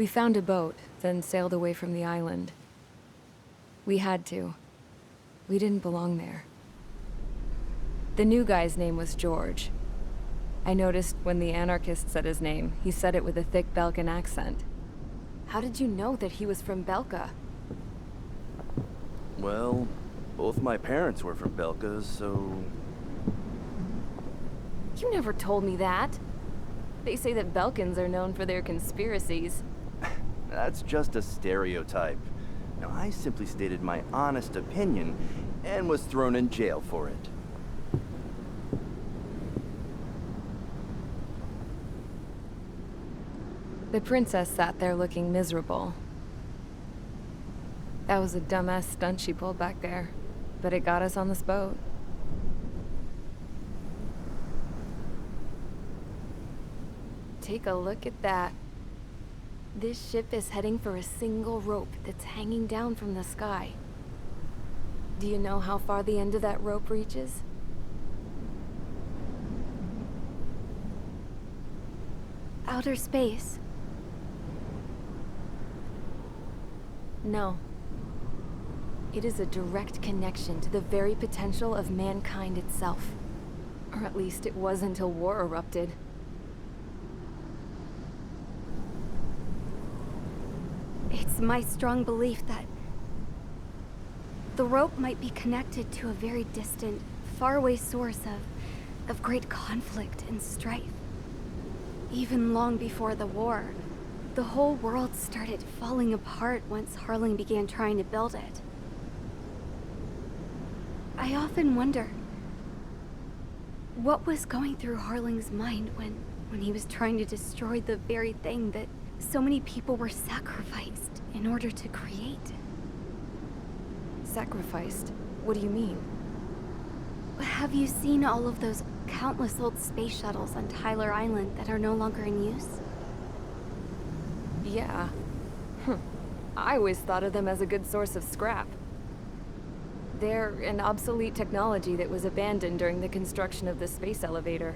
We found a boat, then sailed away from the island. We had to. We didn't belong there. The new guy's name was George. I noticed when the anarchist said his name, he said it with a thick Belkan accent. How did you know that he was from Belka? Well, both my parents were from Belka, so... You never told me that. They say that Belkans are known for their conspiracies. That's just a stereotype. Now, I simply stated my honest opinion and was thrown in jail for it. The princess sat there looking miserable. That was a dumbass stunt she pulled back there, but it got us on this boat. Take a look at that. This ship is heading for a single rope that's hanging down from the sky. Do you know how far the end of that rope reaches? Outer space. No. It is a direct connection to the very potential of mankind itself. Or at least it was until war erupted. It's my strong belief that the rope might be connected to a very distant, faraway source of great conflict and strife. Even long before the war, the whole world started falling apart once Harling began trying to build it. I often wonder what was going through Harling's mind when he was trying to destroy the very thing that so many people were sacrificed in order to create. Sacrificed? What do you mean? Have you seen all of those countless old space shuttles on Tyler Island that are no longer in use? Yeah. I always thought of them as a good source of scrap. They're an obsolete technology that was abandoned during the construction of the space elevator.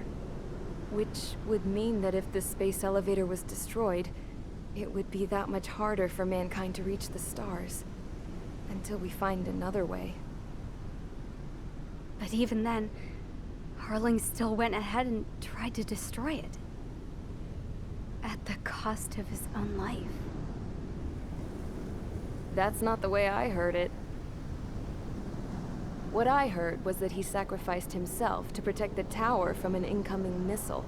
Which would mean that if the space elevator was destroyed, it would be that much harder for mankind to reach the stars. Until we find another way. But even then, Harling still went ahead and tried to destroy it. At the cost of his own life. That's not the way I heard it. What I heard was that he sacrificed himself to protect the tower from an incoming missile.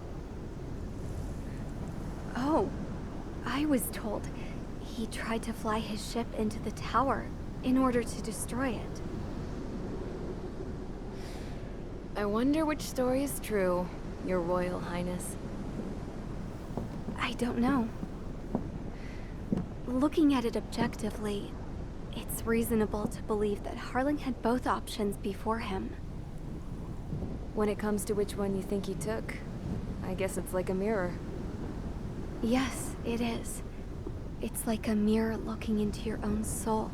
Oh, I was told he tried to fly his ship into the tower in order to destroy it. I wonder which story is true, Your Royal Highness. I don't know. Looking at it objectively, it's reasonable to believe that Harling had both options before him. When it comes to which one you think he took, I guess it's like a mirror. Yes, it is. It's like a mirror looking into your own soul,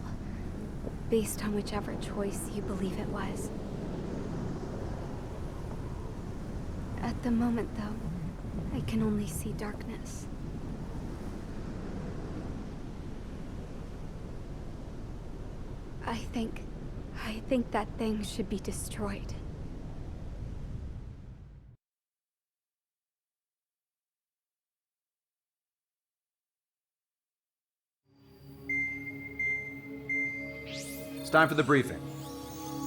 based on whichever choice you believe it was. At the moment, though, I can only see darkness. I think that thing should be destroyed. It's time for the briefing.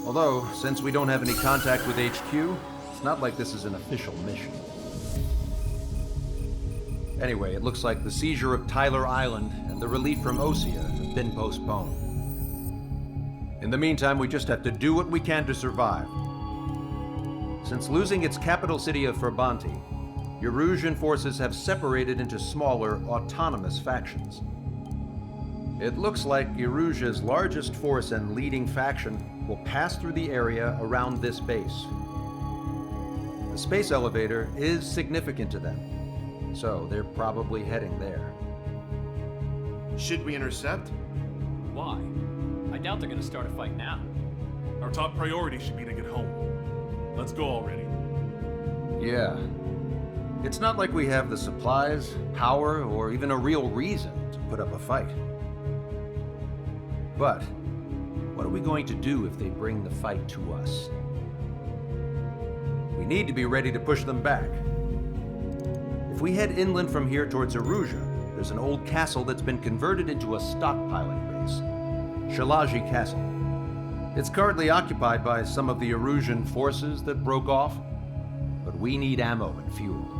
Although, since we don't have any contact with HQ, it's not like this is an official mission. Anyway, it looks like the seizure of Tyler Island and the relief from Osea have been postponed. In the meantime, we just have to do what we can to survive. Since losing its capital city of Ferbanti, Erusian forces have separated into smaller, autonomous factions. It looks like Erusia's largest force and leading faction will pass through the area around this base. The space elevator is significant to them, so they're probably heading there. Should we intercept? Why? I doubt they're gonna start a fight now. Our top priority should be to get home. Let's go already. Yeah. It's not like we have the supplies, power, or even a real reason to put up a fight. But what are we going to do if they bring the fight to us? We need to be ready to push them back. If we head inland from here towards Aruja, there's an old castle that's been converted into a stockpiling base. Shalaji Castle. It's currently occupied by some of the Arujan forces that broke off, but we need ammo and fuel.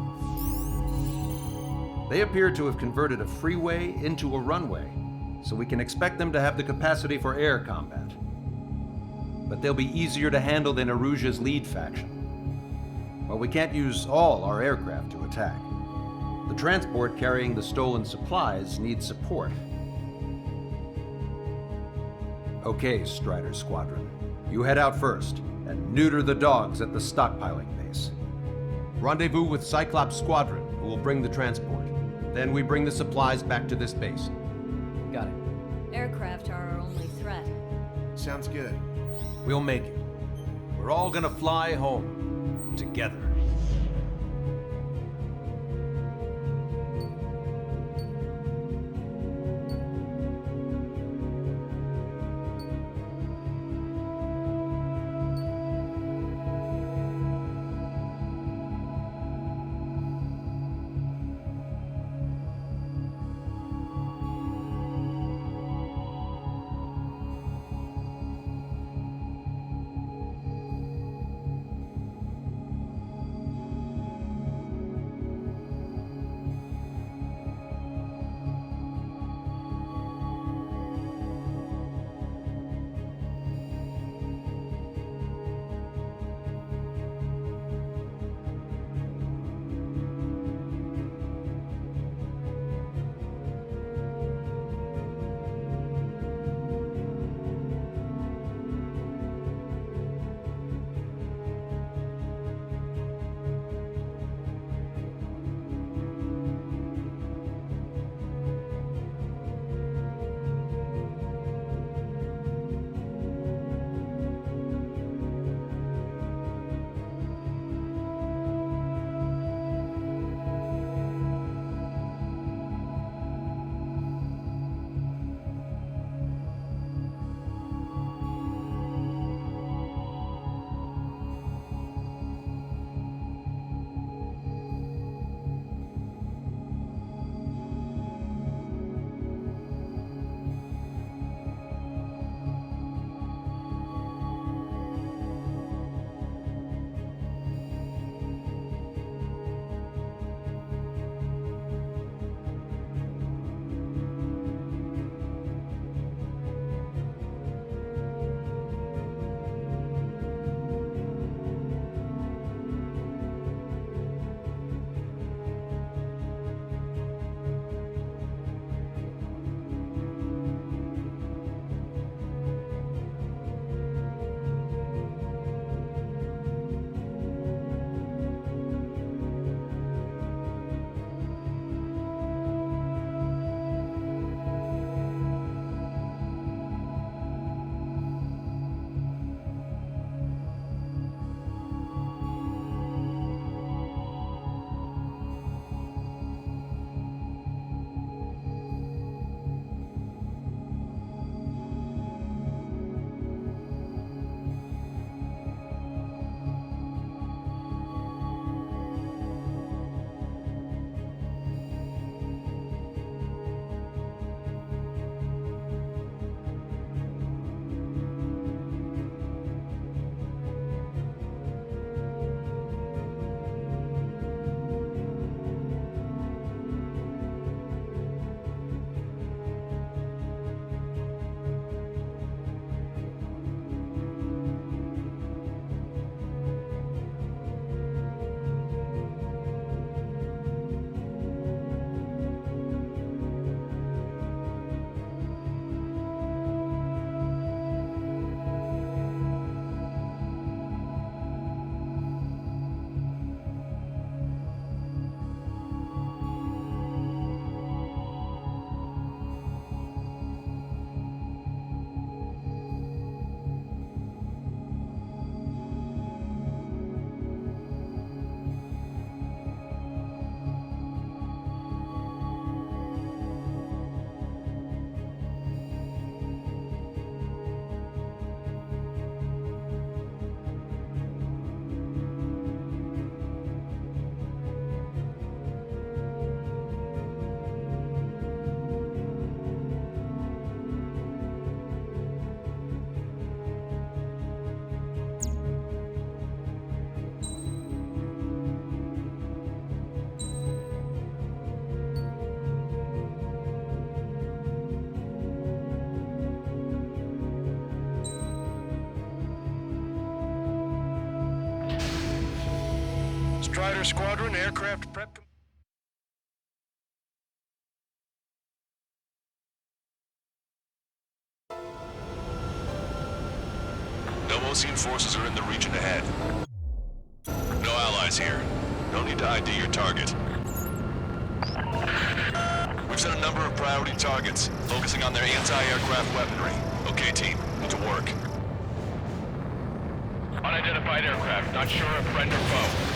They appear to have converted a freeway into a runway, so we can expect them to have the capacity for air combat. But they'll be easier to handle than Aruja's lead faction. While we can't use all our aircraft to attack, the transport carrying the stolen supplies needs support. Okay, Strider Squadron. You head out first and neuter the dogs at the stockpiling base. Rendezvous with Cyclops Squadron, who will bring the transport. Then we bring the supplies back to this base. Got it. Aircraft are our only threat. Sounds good. We'll make it. We're all gonna fly home. Together. Strider Squadron, aircraft prep... No Osean forces are in the region ahead. No allies here. No need to ID your target. We've set a number of priority targets, focusing on their anti-aircraft weaponry. Okay, team, to work. Unidentified aircraft, not sure if friend or foe.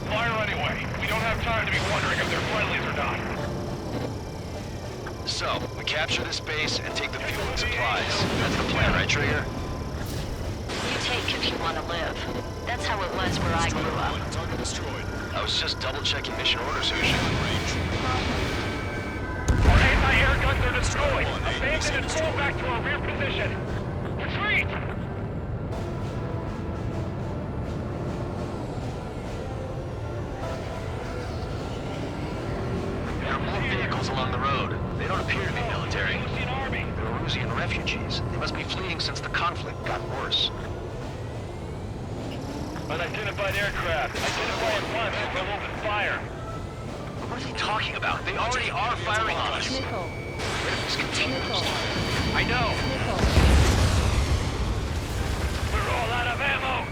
Fire anyway. We don't have time to be wondering if they're friendlies or not. So, we capture this base and take the fuel and supplies. That's the plan, right, Trigger? You take if you want to live. That's how it was where I grew up. Target destroyed. I was just double-checking mission orders, Hoosier. Our anti-air guns are destroyed. Abandon and pull back to our rear position. Retreat! There are more vehicles along the road. They don't appear to be military. Russian army. They're Erusian refugees. They must be fleeing since the conflict got worse. Unidentified aircraft. Identify at once or they'll open fire. What is he talking about? They already are firing on us. Nickel. This continues. I know. Nickel. We're all out of ammo.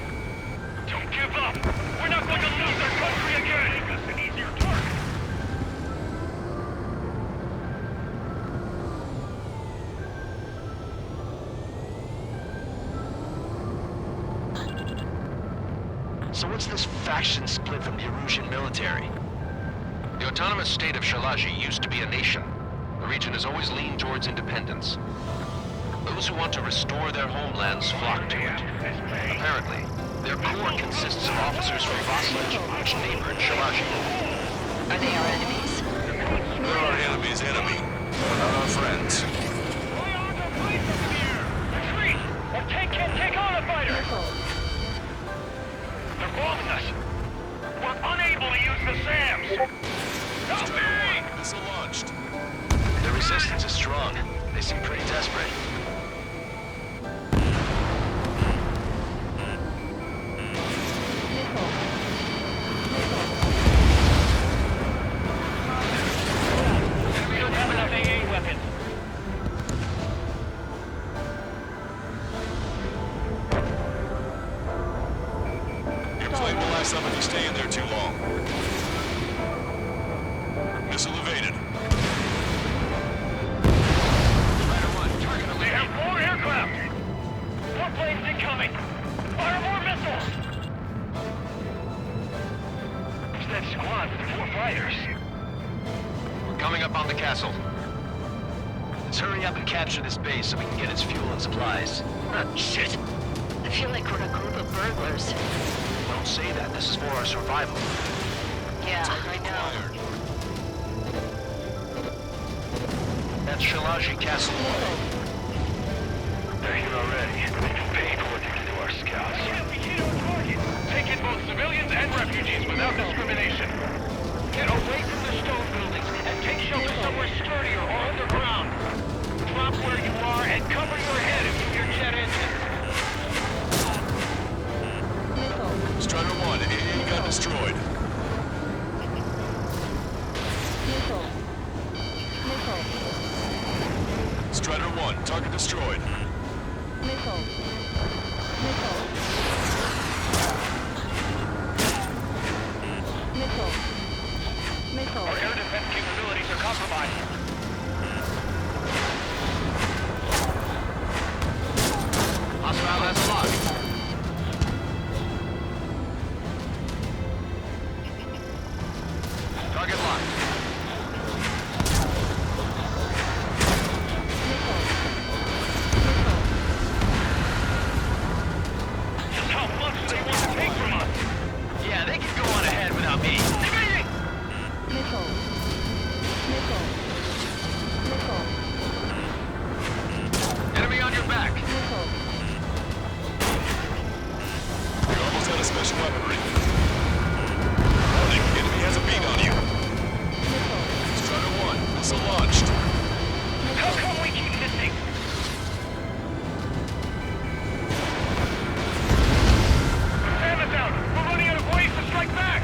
Don't give up. We're not going to lose our country again. Make us an easier target. So what's this faction split from the Erusian military? The autonomous state of Shalaji used to be a nation. The region has always leaned towards independence. Those who want to restore their homelands flock to it. Apparently, their core consists of officers from Vasilij, which neighbored Shalaji. Are they our enemies? They're our enemy's enemy, but not our friends. Retreat! Or take on a fighter! Nickel. They're bombing us! We're unable to use the SAMs! Help me! Missile launched. Their resistance is strong. They seem pretty desperate. Nickel. We don't have enough AA weapons. Your plane will last up if you stay in there too long. Missile evaded. They have more aircraft! More planes incoming! Fire more missiles! It's that squad with 4 fighters. We're coming up on the castle. Let's hurry up and capture this base so we can get its fuel and supplies. Shit. I feel like we're a group of burglars. Don't say that. This is for our survival. Yeah, I know. That's Shalaji Castle. They're here already. They've paid for what they did to our scouts. We hit our target! Take in both civilians and refugees without discrimination. Get away from the stone buildings and take shelter somewhere sturdier or underground. Drop where you are and cover your head if you hear jet engine. Nickel. Strider 1, AA got destroyed. Nickel. Nickel. Strider 1, target destroyed. Nickel. Nickel. Nickel. Nickel. Our air defense capabilities are compromised. Hostile has a lock. Target locked. Just how much do they want to take from us? Yeah, they can go on ahead without me. Evading! Nickel. Nickel. Nickel. Enemy on your back. Nickel. You're almost out of special weaponry. Warning, enemy has a beat on you. Nickel. Strider 1, missile launched. How come we keep missing? Sam is out! We're running out of ways to strike back!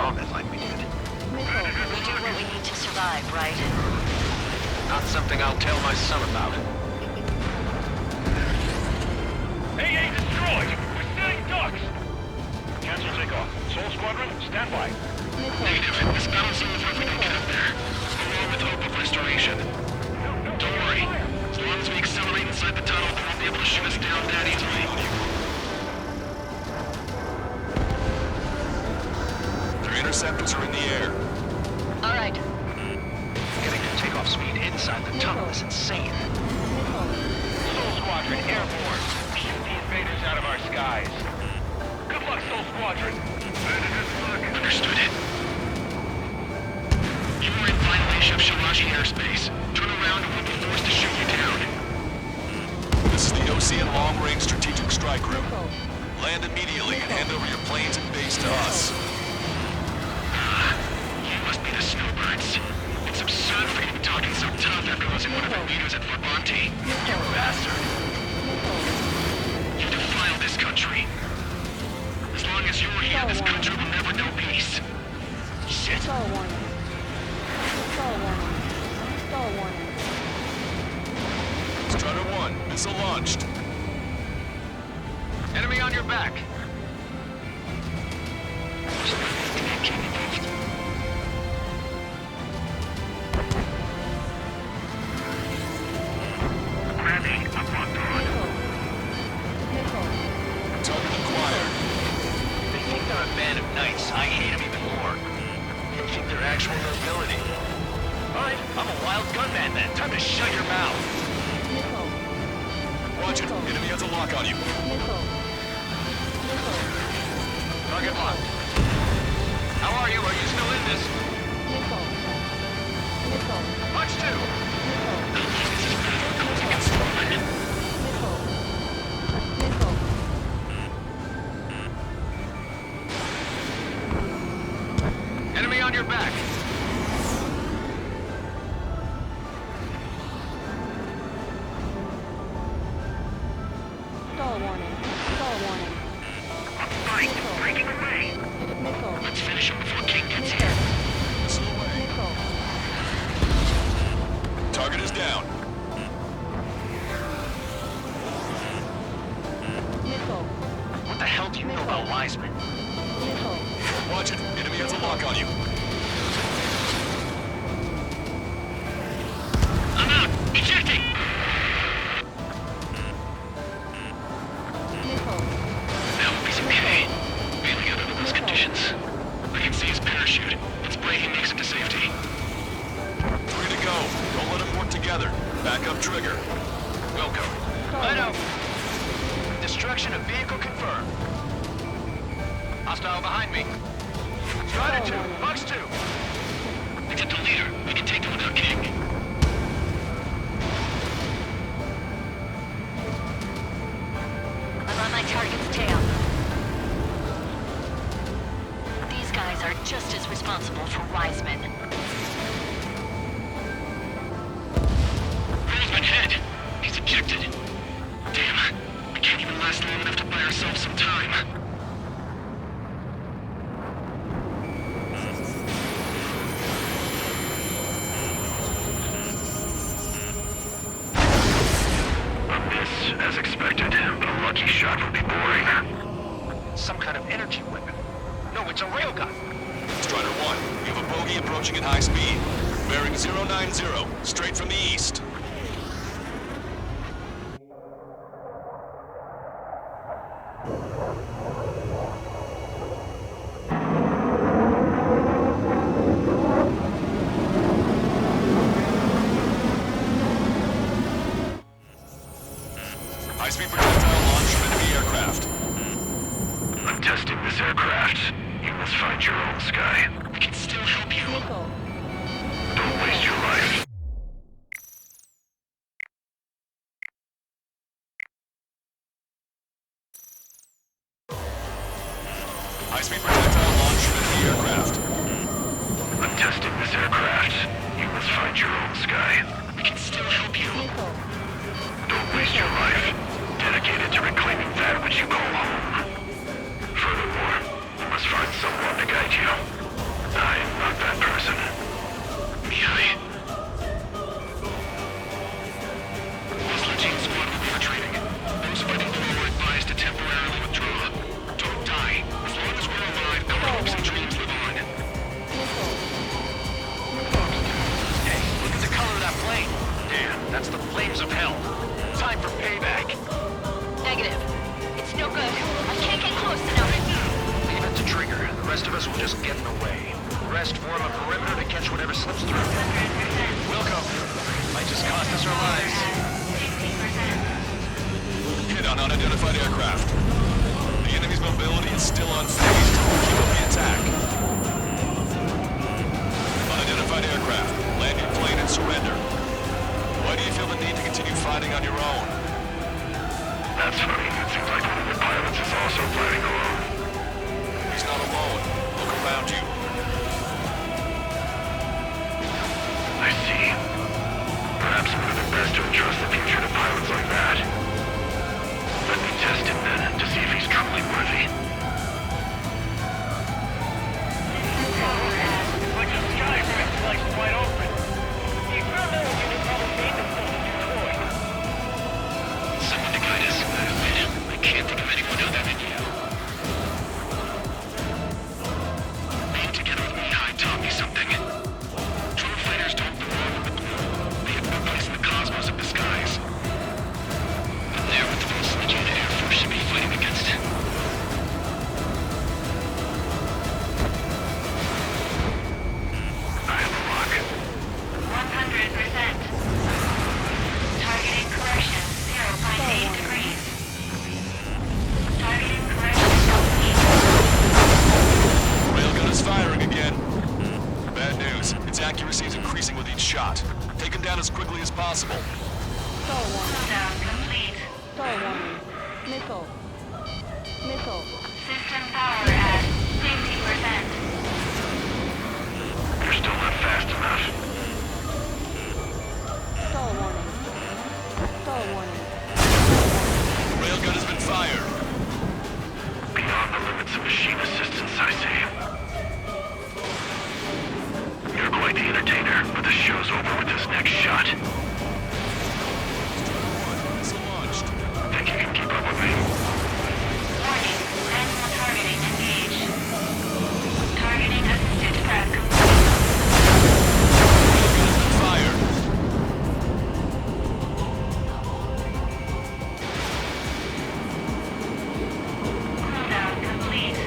combat like we did. We do what we need to survive, right? Not something I'll tell my son about. AA destroyed! We're setting ducks! Cancel takeoff. Soul Squadron, stand by. Negative. This battle's over if we don't get up there. Along with hope of restoration. Don't worry. As long as we accelerate inside the tunnel, they won't be able to shoot us down that easily. Their interceptors are in the air. All right. Getting to takeoff speed inside the tunnel is insane. Soul Squadron, airborne. Shoot the invaders out of our skies. Good luck, Soul Squadron. Understood. You are in violation of Shalaji airspace. Turn around and we'll be forced to shoot you down. This is the Ocean Long Range Strategic Strike Group. Land immediately and hand over your planes and base to us. You must be the snowbirds. It's absurd for you to be talking so tough after losing one of your leaders at Fort Monty. You bastard. You defile this country. As long as you're here, this country will never know peace. Shit. Strider 1, missile launched. Enemy on your back. Gravity up on board. Target acquired. They think they're a band of knights. I hate them even more. They think they're actual nobility. Alright, I'm a wild gunman then. Time to shut your mouth. Watch it. Enemy has a lock on you. Target locked. How are you? Are you still in this? Punch 2. Enemy on your back. Fight! Breaking away! Let's finish him before King gets here. Missile away. Target is down. What the hell do you know about Wiseman? Watch it. Enemy has a lock on you. I'm out! Ejecting! That will be okay. Bailing out under those conditions. I can see his parachute. Let's pray he makes it to safety. 3 to go. Don't let them work together. Back up trigger. Welcome. Light out. Destruction of vehicle confirmed. Hostile behind me. Strider 2, Bucks 2. We get the leader. We can take them without King. I'm on my target's tail. These guys are just as responsible for Wiseman. Wiseman head. He's ejected. Damn. We can't even last long enough to buy ourselves some time. As expected, but a lucky shot would be boring. Some kind of energy weapon. No, it's a railgun. Strider 1, we have a bogey approaching at high speed. Bearing 090, straight from the east. High-speed projectile launch from enemy aircraft. I'm testing this aircraft. You must find your own sky. We can still help you. Don't waste your life. High-speed projectile launch from enemy aircraft. I'm testing this aircraft. You must find your own sky. We can still help you. Don't waste your life. Dedicated to reclaiming that which you call home. Furthermore, you must find someone to guide you. will just get in the way. The rest form a perimeter to catch whatever slips through. Wilco, might just cost us our lives. Hit on unidentified aircraft. The enemy's mobility is still unfazed. Keep up the attack. Unidentified aircraft. Land your plane and surrender. Why do you feel the need to continue fighting on your own? That's funny. It seems like one of the pilots is also fighting alone. He's not alone. Look around you. I see. Perhaps it would have been best to entrust the future to pilots like that. Let me test him then, to see if he's truly worthy. It's like the sky's been sliced wide open. The experimental unit probably made themselves a new toy. Someone to guide us. I can't think of anyone other than you. Being together with me, I taught me something. Drone fighters don't belong with the moon. They have no place in the cosmos of the skies. But they're what the most legit Air Force should be fighting against. I have a lock. 100%. Targeting correction, 0.8 degrees. Targeting correction complete. Railgun is firing again. Bad news. Its accuracy is increasing with each shot. Take him down as quickly as possible. Cooldown complete. Missile. Missile. System power at 50%. You're still not fast enough. Stall warning. Stall warning. Railgun has been fired. Beyond the limits of machine assistance, I see. You're quite the entertainer, but the show's over with this next shot. Missile launched. Think you can keep up with me? Warning. Manual targeting engaged. Targeting assisted prep complete. Railgun has been fired. Cooldown complete.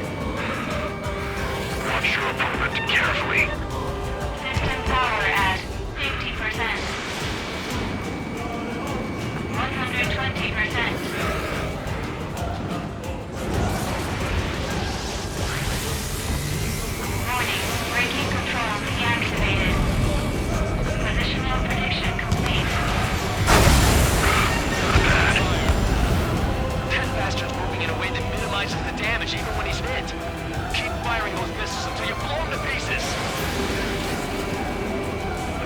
Watch your opponent carefully. System power at 50%. 120%. Warning. Braking control deactivated. Positional prediction complete. That bastard's moving in a way that minimizes the damage even when he's hit. Keep firing those missiles until you blow him to pieces.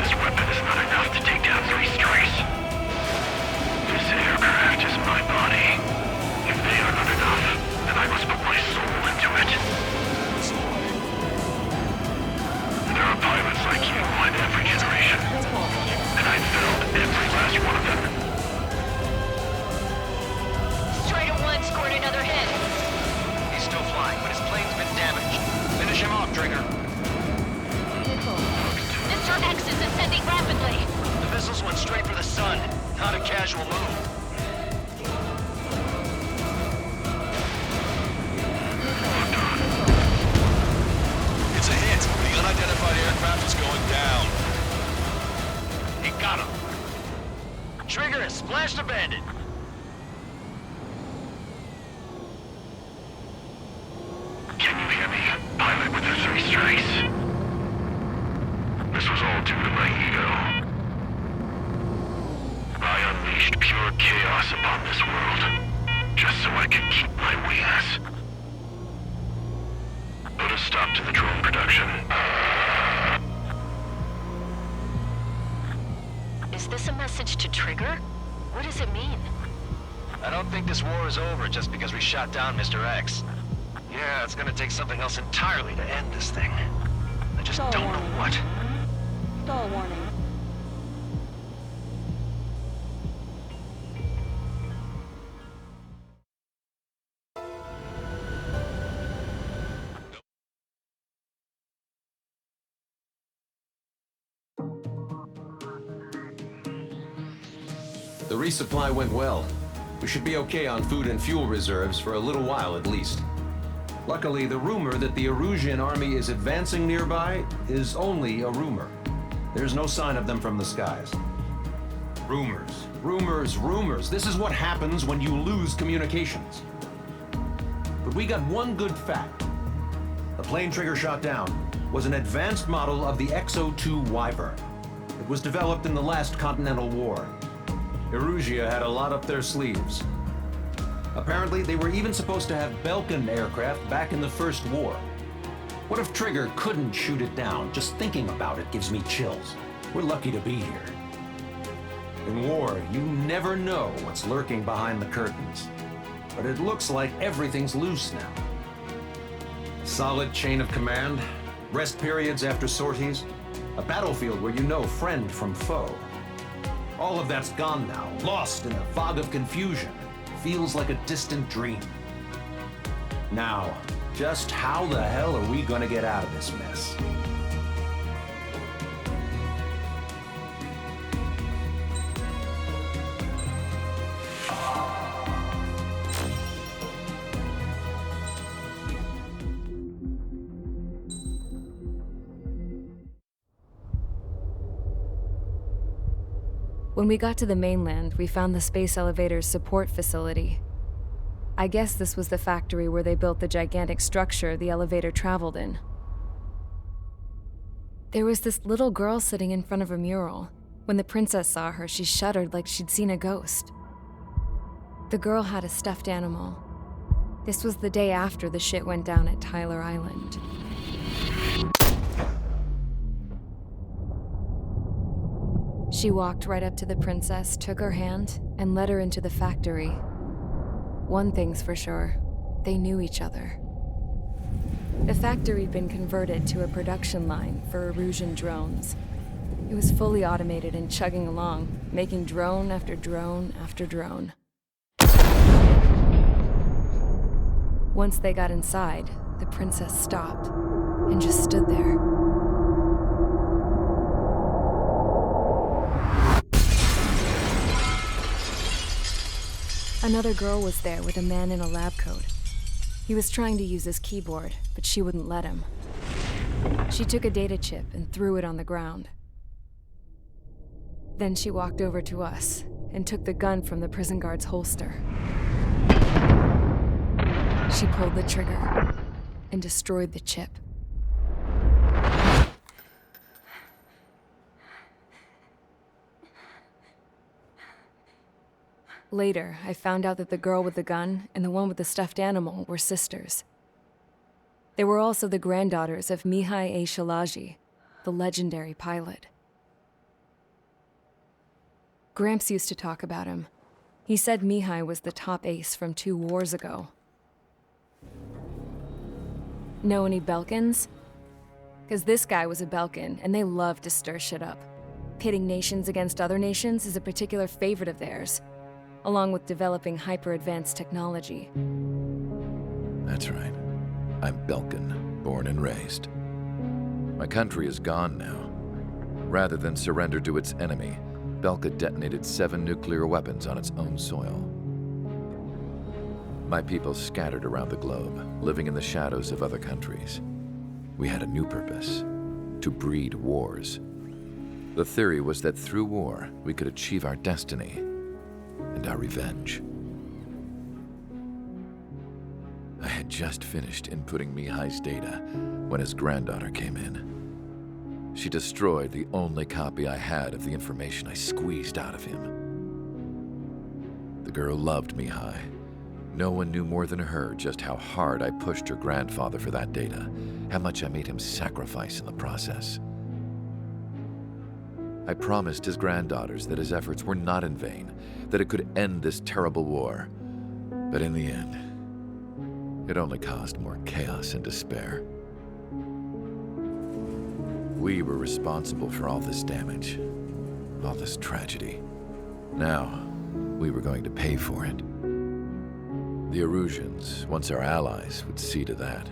This weapon is not enough to take down 3 strays. This aircraft is my body. If they are not enough, then I must put my soul into it. There are pilots like you in every generation. And I've failed every last one of them. Strider 1 scored another hit. He's still flying, but his plane's been damaged. Finish him off, Trigger. Mr. X is ascending rapidly. The missiles went straight for the sun. Not a casual move. It's a hit. The unidentified aircraft is going down. He got him. Trigger has splashed a bandit. Can you hear me, pilot with the 3 strikes? This was all due to my ego. I unleashed pure chaos upon this world, just so I could keep my wings. Put a stop to the drone production. Is this a message to Trigger? What does it mean? I don't think this war is over just because we shot down Mr. X. Yeah, it's gonna take something else entirely to end this thing. I just don't know what. Stall warning. The resupply went well. We should be okay on food and fuel reserves for a little while at least. Luckily, the rumor that the Erusian army is advancing nearby is only a rumor. There's no sign of them from the skies. Rumors, rumors, rumors. This is what happens when you lose communications. But we got one good fact. The plane Trigger shot down was an advanced model of the X-02 Wyvern. It was developed in the last Continental War. Erusia had a lot up their sleeves. Apparently, they were even supposed to have Belkin aircraft back in the First War. What if Trigger couldn't shoot it down? Just thinking about it gives me chills. We're lucky to be here. In war, you never know what's lurking behind the curtains. But it looks like everything's loose now. Solid chain of command, rest periods after sorties, a battlefield where you know friend from foe. All of that's gone now, lost in a fog of confusion. Feels like a distant dream. Now, just how the hell are we gonna get out of this mess? When we got to the mainland, we found the space elevator's support facility. I guess this was the factory where they built the gigantic structure the elevator traveled in. There was this little girl sitting in front of a mural. When the princess saw her, she shuddered like she'd seen a ghost. The girl had a stuffed animal. This was the day after the shit went down at Tyler Island. She walked right up to the princess, took her hand, and led her into the factory. One thing's for sure, they knew each other. The factory'd been converted to a production line for Erusian drones. It was fully automated and chugging along, making drone after drone after drone. Once they got inside, the princess stopped and just stood there. Another girl was there with a man in a lab coat. He was trying to use his keyboard, but she wouldn't let him. She took a data chip and threw it on the ground. Then she walked over to us and took the gun from the prison guard's holster. She pulled the trigger and destroyed the chip. Later, I found out that the girl with the gun and the one with the stuffed animal were sisters. They were also the granddaughters of Mihai A. Shalaji, the legendary pilot. Gramps used to talk about him. He said Mihai was the top ace from 2 wars ago. Know any Belkins? Because this guy was a Belkin, and they love to stir shit up. Pitting nations against other nations is a particular favorite of theirs, along with developing hyper-advanced technology. That's right. I'm Belkin, born and raised. My country is gone now. Rather than surrender to its enemy, Belka detonated 7 nuclear weapons on its own soil. My people scattered around the globe, living in the shadows of other countries. We had a new purpose: to breed wars. The theory was that through war, we could achieve our destiny and our revenge. I had just finished inputting Mihai's data when his granddaughter came in. She destroyed the only copy I had of the information I squeezed out of him. The girl loved Mihai. No one knew more than her just how hard I pushed her grandfather for that data, how much I made him sacrifice in the process. I promised his granddaughters that his efforts were not in vain, that it could end this terrible war. But in the end, it only caused more chaos and despair. We were responsible for all this damage, all this tragedy. Now, we were going to pay for it. The Erusians, once our allies, would see to that.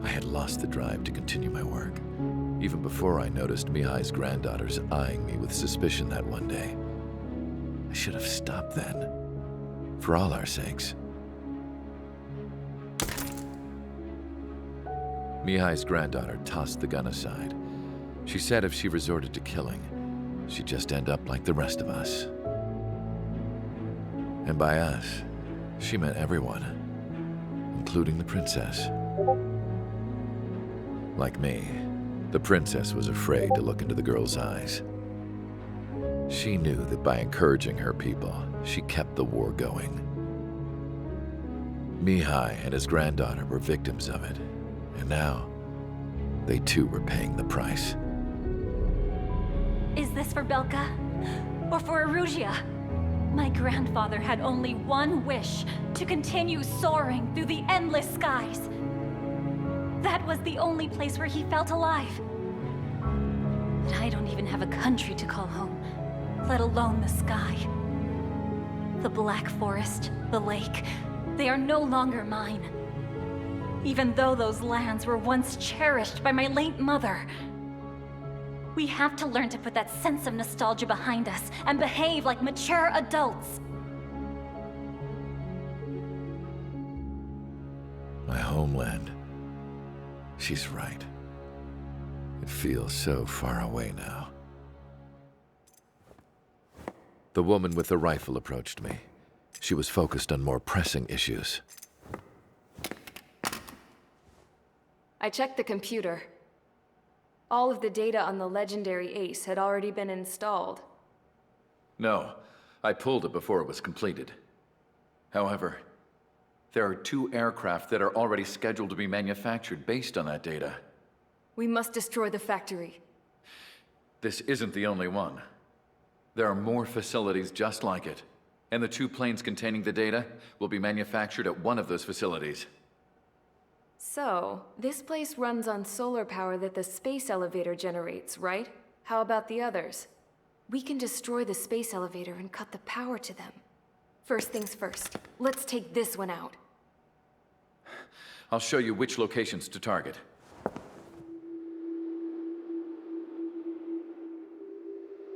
I had lost the drive to continue my work, even before I noticed Mihai's granddaughters eyeing me with suspicion that one day. I should have stopped then, for all our sakes. Mihai's granddaughter tossed the gun aside. She said if she resorted to killing, she'd just end up like the rest of us. And by us, she meant everyone, including the princess. Like me, the princess was afraid to look into the girl's eyes. She knew that by encouraging her people, she kept the war going. Mihai and his granddaughter were victims of it, and now, they too were paying the price. Is this for Belka? Or for Erusea? My grandfather had only one wish, to continue soaring through the endless skies. That was the only place where he felt alive. But I don't even have a country to call home, let alone the sky. The Black Forest, the lake, they are no longer mine. Even though those lands were once cherished by my late mother. We have to learn to put that sense of nostalgia behind us and behave like mature adults. My homeland. She's right. It feels so far away now. The woman with the rifle approached me. She was focused on more pressing issues. I checked the computer. All of the data on the legendary Ace had already been installed. No, I pulled it before it was completed. However, there are 2 aircraft that are already scheduled to be manufactured based on that data. We must destroy the factory. This isn't the only one. There are more facilities just like it, and the 2 planes containing the data will be manufactured at one of those facilities. So, this place runs on solar power that the space elevator generates, right? How about the others? We can destroy the space elevator and cut the power to them. First things first, let's take this one out. I'll show you which locations to target.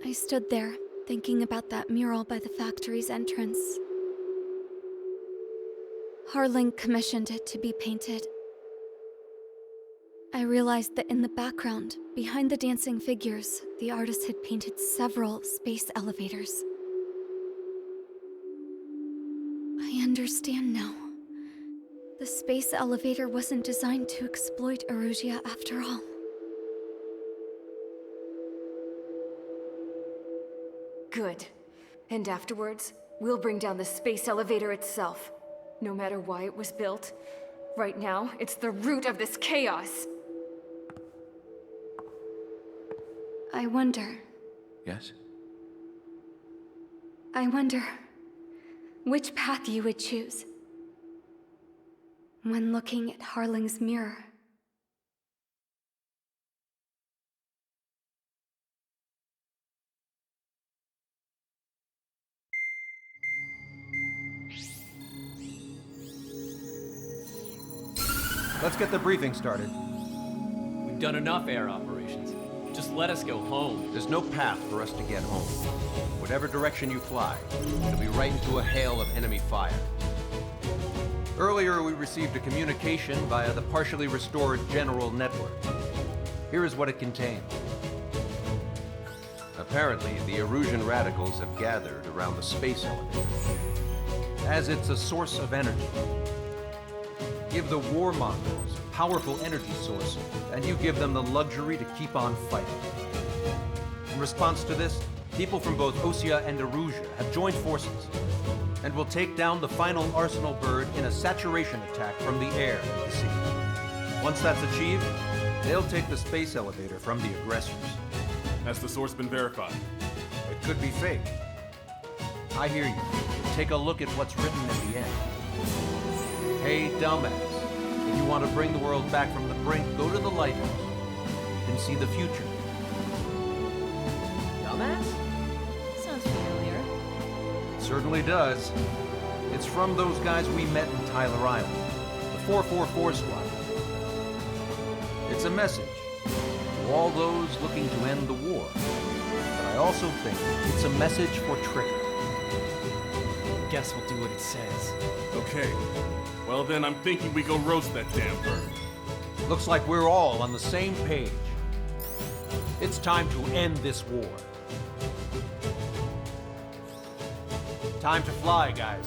I stood there, thinking about that mural by the factory's entrance. Harling commissioned it to be painted. I realized that in the background, behind the dancing figures, the artist had painted several space elevators. I understand now. The space elevator wasn't designed to exploit Erusea after all. Good. And afterwards, we'll bring down the space elevator itself. No matter why it was built, right now, it's the root of this chaos. I wonder. Yes? I wonder which path you would choose when looking at Harling's mirror. Let's get the briefing started. We've done enough air operations. Just let us go home. There's no path for us to get home. Whatever direction you fly, it'll be right into a hail of enemy fire. Earlier, we received a communication via the partially restored General Network. Here is what it contained. Apparently, the Erusian radicals have gathered around the space elevator, as it's a source of energy. Give the warmongers a powerful energy source, and you give them the luxury to keep on fighting. In response to this, people from both Osea and Erusea have joined forces, and will take down the final Arsenal bird in a saturation attack from the air and the sea. Once that's achieved, they'll take the space elevator from the aggressors. Has the source been verified? It could be fake. I hear you. Take a look at what's written at the end. Hey, dumbass. If you want to bring the world back from the brink, go to the lighthouse. You can see the future. Dumbass? Sounds familiar. It certainly does. It's from those guys we met in Tyler Island, the 444 Squad. It's a message to all those looking to end the war. But I also think it's a message for Trigger. Guess we'll do what it says. Okay. Well then, I'm thinking we go roast that damn bird. Looks like we're all on the same page. It's time to end this war. Time to fly, guys.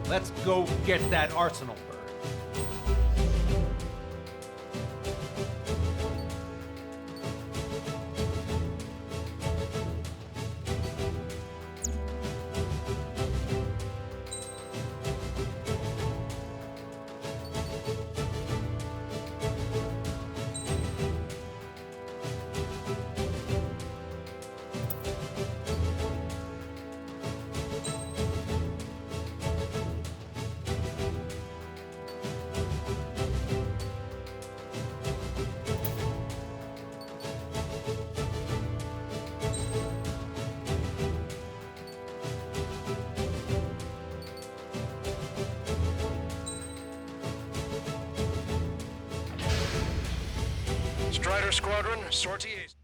Let's go get that arsenal bird. Strider Squadron, sortie ace.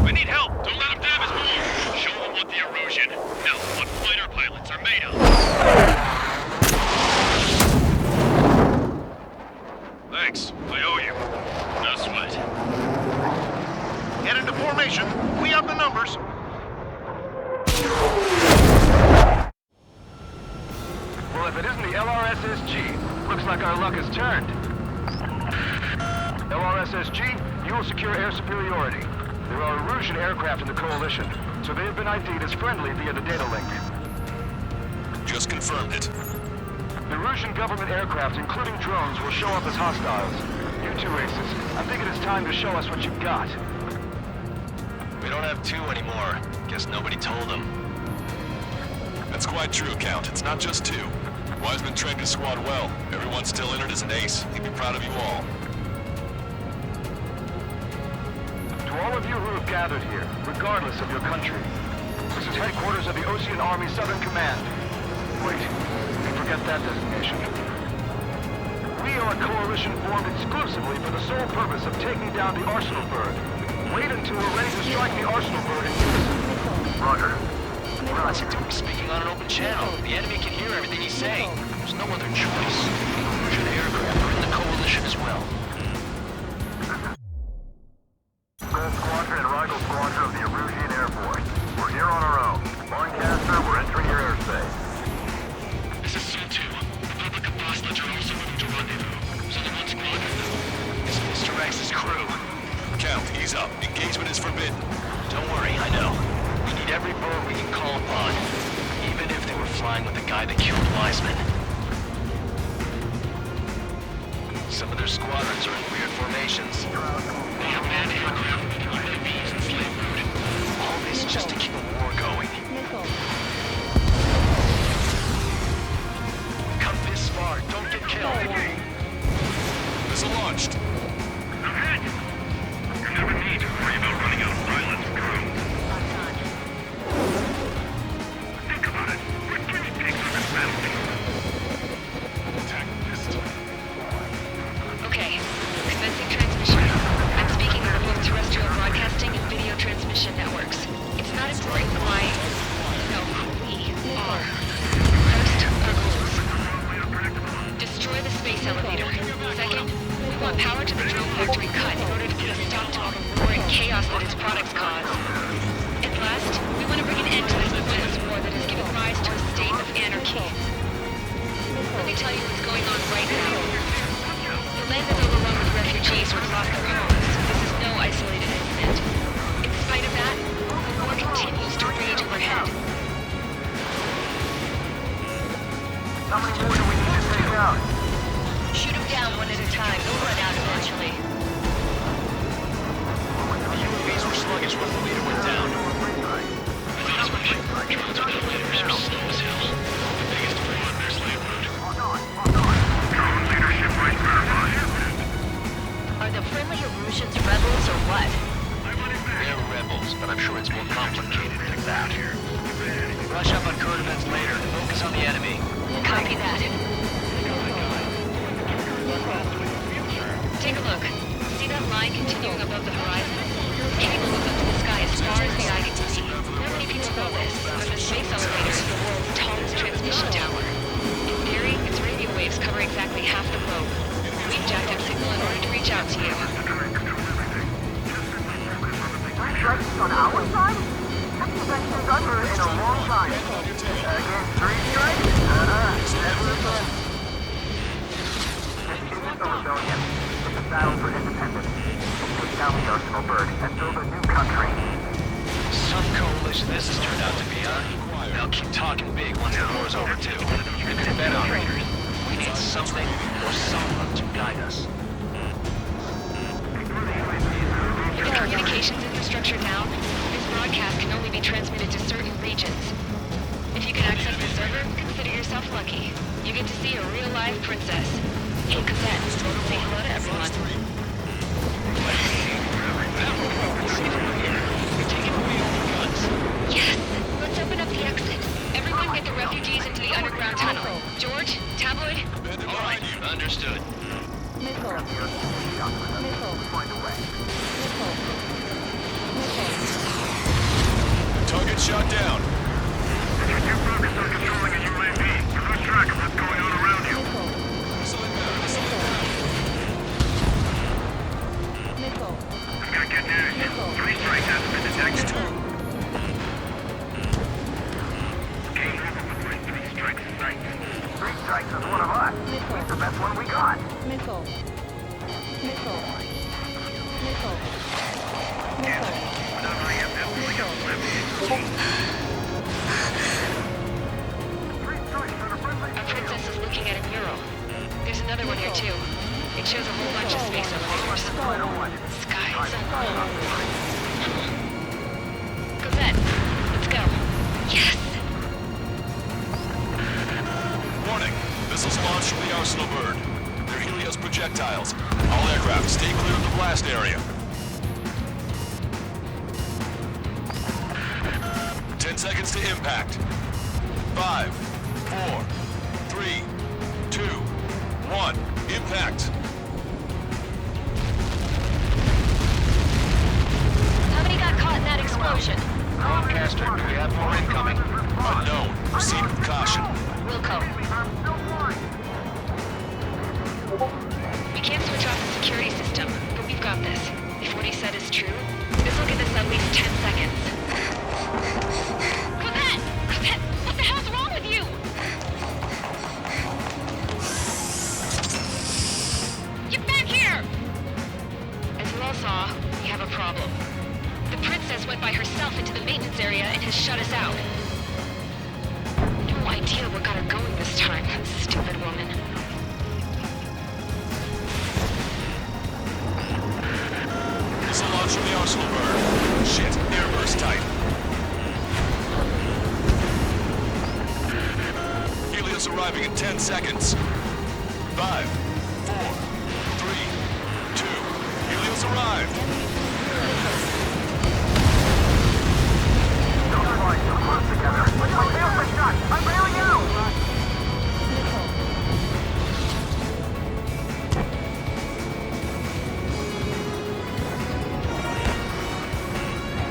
We need help! Don't let them damage more! Show them what the Erusian, no, what fighter pilots are made of! Thanks, I owe you. No sweat. Get into formation. We have the numbers. Well, if it isn't the LRSSG, looks like our luck has turned. LRSSG, you will secure air superiority. There are Erusian aircraft in the Coalition, so they have been ID'd as friendly via the data link. Just confirmed it. The Erusian government aircraft, including drones, will show up as hostiles. You two aces, I think it is time to show us what you've got. We don't have two anymore. Guess nobody told them. That's quite true, Count. It's not just two. Wiseman trained his squad well. Everyone's still entered as an ace. He'd be proud of you all. To all of you who have gathered here, regardless of your country, this is headquarters of the Osean Army Southern Command. Wait, forget that designation. We are a coalition formed exclusively for the sole purpose of taking down the Arsenal Bird. Wait until we're ready to strike the Arsenal Bird in unison. Roger. Realize you're speaking on an open channel. The enemy can hear everything he's saying. There's no other choice. Erusian aircraft are in the Coalition as well. Gold Squadron and Rigel Squadron of the Erusian Air Force. We're here on our own. Lancaster, we're entering your airspace. This is SU-2. Republic of Bosledge are also moving to rendezvous. So the one squadron is Mr. X's crew. Count, ease up. Engagement is forbidden. Don't worry, I know. We need every bird we can call upon. Even if they were flying with the guy that killed Wiseman. Some of their squadrons are in weird formations. They have manned aircraft with UAVs and slave food. All this just to keep a war going. Come this far, don't get killed. Missile launched. Ahead! You never need to worry about running out of pilots and crew. Think about it. We're guinea pigs on this battlefield. Attack pistol. Okay, commencing transmission. I'm speaking over both terrestrial broadcasting and video transmission networks. It's not important why, no, who we are. First, our goals. Destroy the space elevator. Second, we want power to the drone factory cut in order to put a stop to all the war and chaos that its products cause. And last, we want to bring an end to this pointless war that has given rise to a state of anarchy. Let me tell you what's going on right now. The land is overrun with refugees who have lost their homes. This is no isolated incident. In spite of that, the war continues to rage overhead. How many more do we need to take out? Shoot them down one at a time. They'll run out eventually. The UAVs were sluggish when the leader went down. I thought as much. Drones with elevators are slow as hell. The biggest flaw in their slave route. Drone leadership right verified. Are the friendly Erusians rebels or what? They're rebels, but I'm sure it's more complicated than that. Brush up on current events later. Focus on the enemy. Copy that. Take a look. See that line continuing above the horizon? Keep a look up to the sky as far as the eye can see. foolish this has turned out to be, huh? They'll keep talking big once the war's over, too. You can bet on it. We need something or someone to guide us. With the communications infrastructure down, this broadcast can only be transmitted to certain regions. If you can access the server, consider yourself lucky. You get to see a real-life princess. Hey, Cosette, say hello to everyone. Yes! Let's open up the exit. Everyone get the refugees into the underground tunnel. George, Tabloid? All right, understood. Target shot down. If you're focused on controlling a UAV, you lose track of what's going on around you. I've got good news. 3 strikes hasn't been detected. Game over with my 3 strikes sight. 3 strikes is one of us. It's the best one we got. Whenever I have that really got Our princess is looking at a mural. There's another one here too. It shows a whole bunch of space elevators. Skies. Cosette, let's go. Yes! Warning. Missiles launched from the Arsenal bird. They're Helios projectiles. All aircraft, stay clear of the blast area. 10 seconds to impact. 5, 4, 3, 2, 1. Impact. How many got caught in that explosion? Comcaster, do we have more incoming? Unknown. Proceed with caution. Wilco. We can't switch off the security system, but we've got this. If what he said is true, this will give us at least 10 seconds. Cosette! Cosette! What the hell's wrong with you? Get back here! As you all saw, we have a problem. The princess went by herself into the maintenance area and has shut us out. No idea what got her going this time, stupid woman. Missile launch from the Arsenal bird. Shit, airburst tight. Helios arriving in 10 seconds. 5, 4, 3, 2. Helios arrived. I'm bailing out!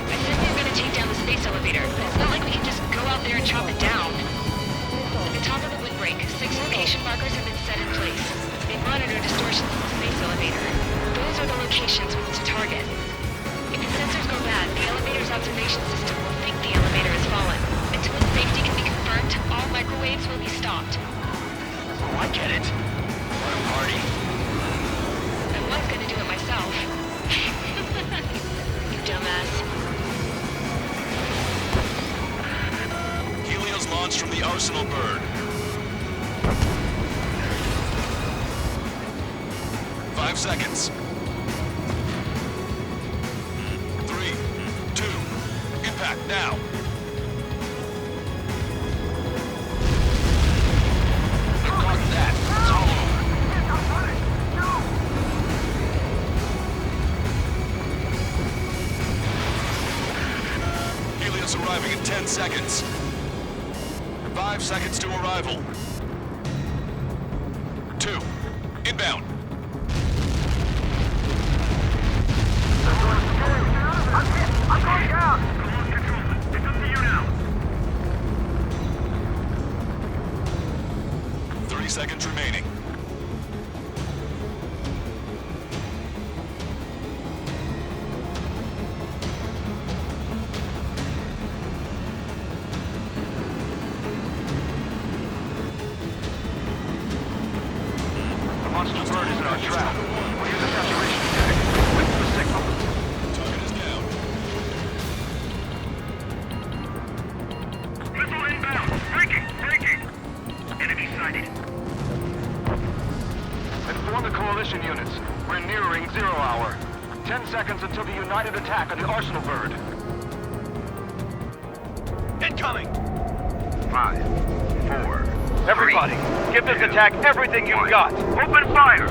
I said we were gonna take down the space elevator, but it's not like we can just go out there and chop it down. At the top of the windbreak, 6 location markers have been set in place. They monitor distortions in the space elevator. Those are the locations we need to target. If the sensors go bad, the elevator's observation system will think the elevator has fallen. Until its safety can be confirmed, all microwaves will be stopped. Oh, I get it. What a party. I was gonna do it myself. You dumbass. Helios launched from the Arsenal bird. 5 seconds. 3, 2, impact now. I've got that. It's all over. Helios arriving in 10 seconds. 5 seconds to arrival. 2, inbound. I'm going down! Come on, control it. It's up to you now. 30 seconds remaining. The monster bird is in our trap. We'll use the saturation detector. Wait for the signal. Target is down. 10 seconds until the united attack on the Arsenal bird. Incoming! 5, 4. Everybody, give this attack everything you've got. Open fire!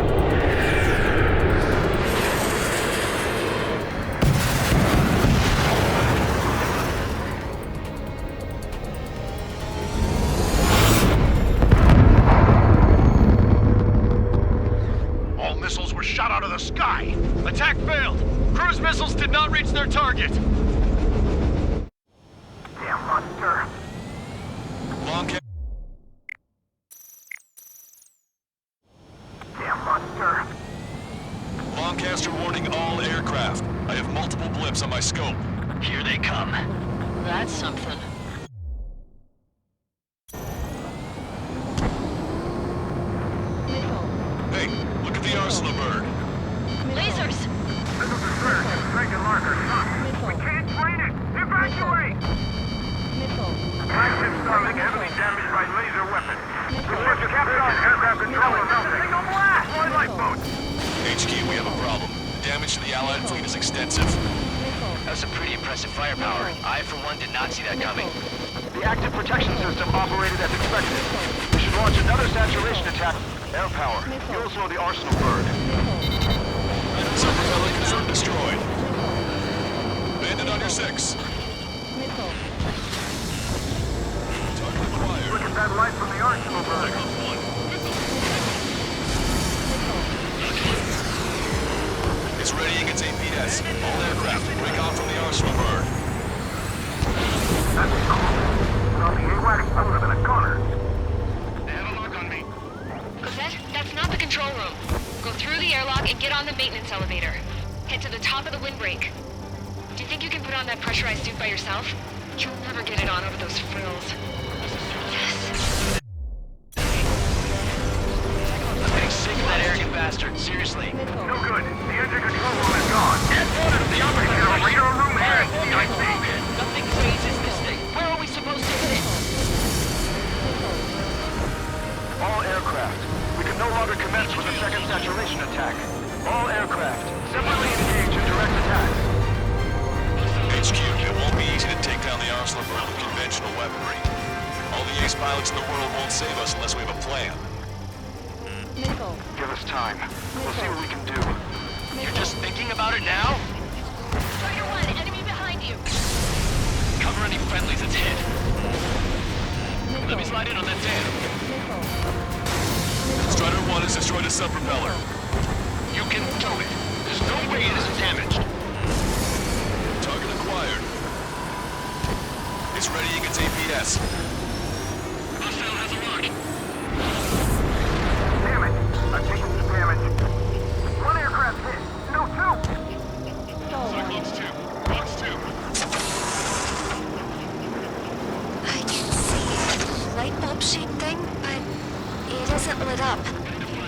All missiles were shot out of the sky. Attack failed. Cruise missiles did not reach their target. Damn monster. Longcast. Damn monster. Lancaster warning all aircraft. I have multiple blips on my scope. Here they come. That's something. Hey, look at the Arsenal bird. Lasers! This is the surge. Strike and marker. We can't train it. Evacuate! Flagship Starlink heavily damaged by laser weapons. Report to Capcom. Aircraft controller melting. Signal blast! Deploy lifeboat. HQ, we have a problem. Damage to the Allied fleet is extensive. That's some pretty impressive firepower. I, for one, did not see that coming. The active protection system operated as expected. We should launch another saturation attack. Air power. You'll slow the Arsenal bird. Subpropeller confirmed destroyed. Bandit on your 6. Target acquired. Look at that light from the Arsenal bird. It's readying its APS. All aircraft, break off from the Arsenal bird. That's cool. Without the AWACS, I would have been a goner. They have a lock on me. Cosette, that's not the control room. Go through the airlock and get on the maintenance elevator. Head to the top of the windbreak. Do you think you can put on that pressurized suit by yourself? You'll never get it on over those frills. Yes. I'm getting sick of that arrogant bastard. Seriously. No good. The engine control room is gone. Get ordered to the operator. Radar room ahead. I think. Nothing phases this thing. Where are we supposed to hit it? All aircraft. We can no longer commence with a second saturation attack. All aircraft. Separately engage in direct attacks. HQ, it won't be easy to take down the Arsenal bird with conventional weaponry. All the ace pilots in the world won't save us unless we have a plan. Give us time. We'll see what we can do. You're just thinking about it now? Strider 1, enemy behind you. Cover any friendlies it's hit. Let me slide in on that dam. Strider 1 has destroyed a subpropeller. You can do it. There's no way it isn't damaged. Target acquired. It's readying its APS. Hostile has a lock. Damn it. I've taken some damage. One aircraft hit. No, two. Cyclones 2. Box 2. I can see a light bulb shaped thing, but it isn't lit up.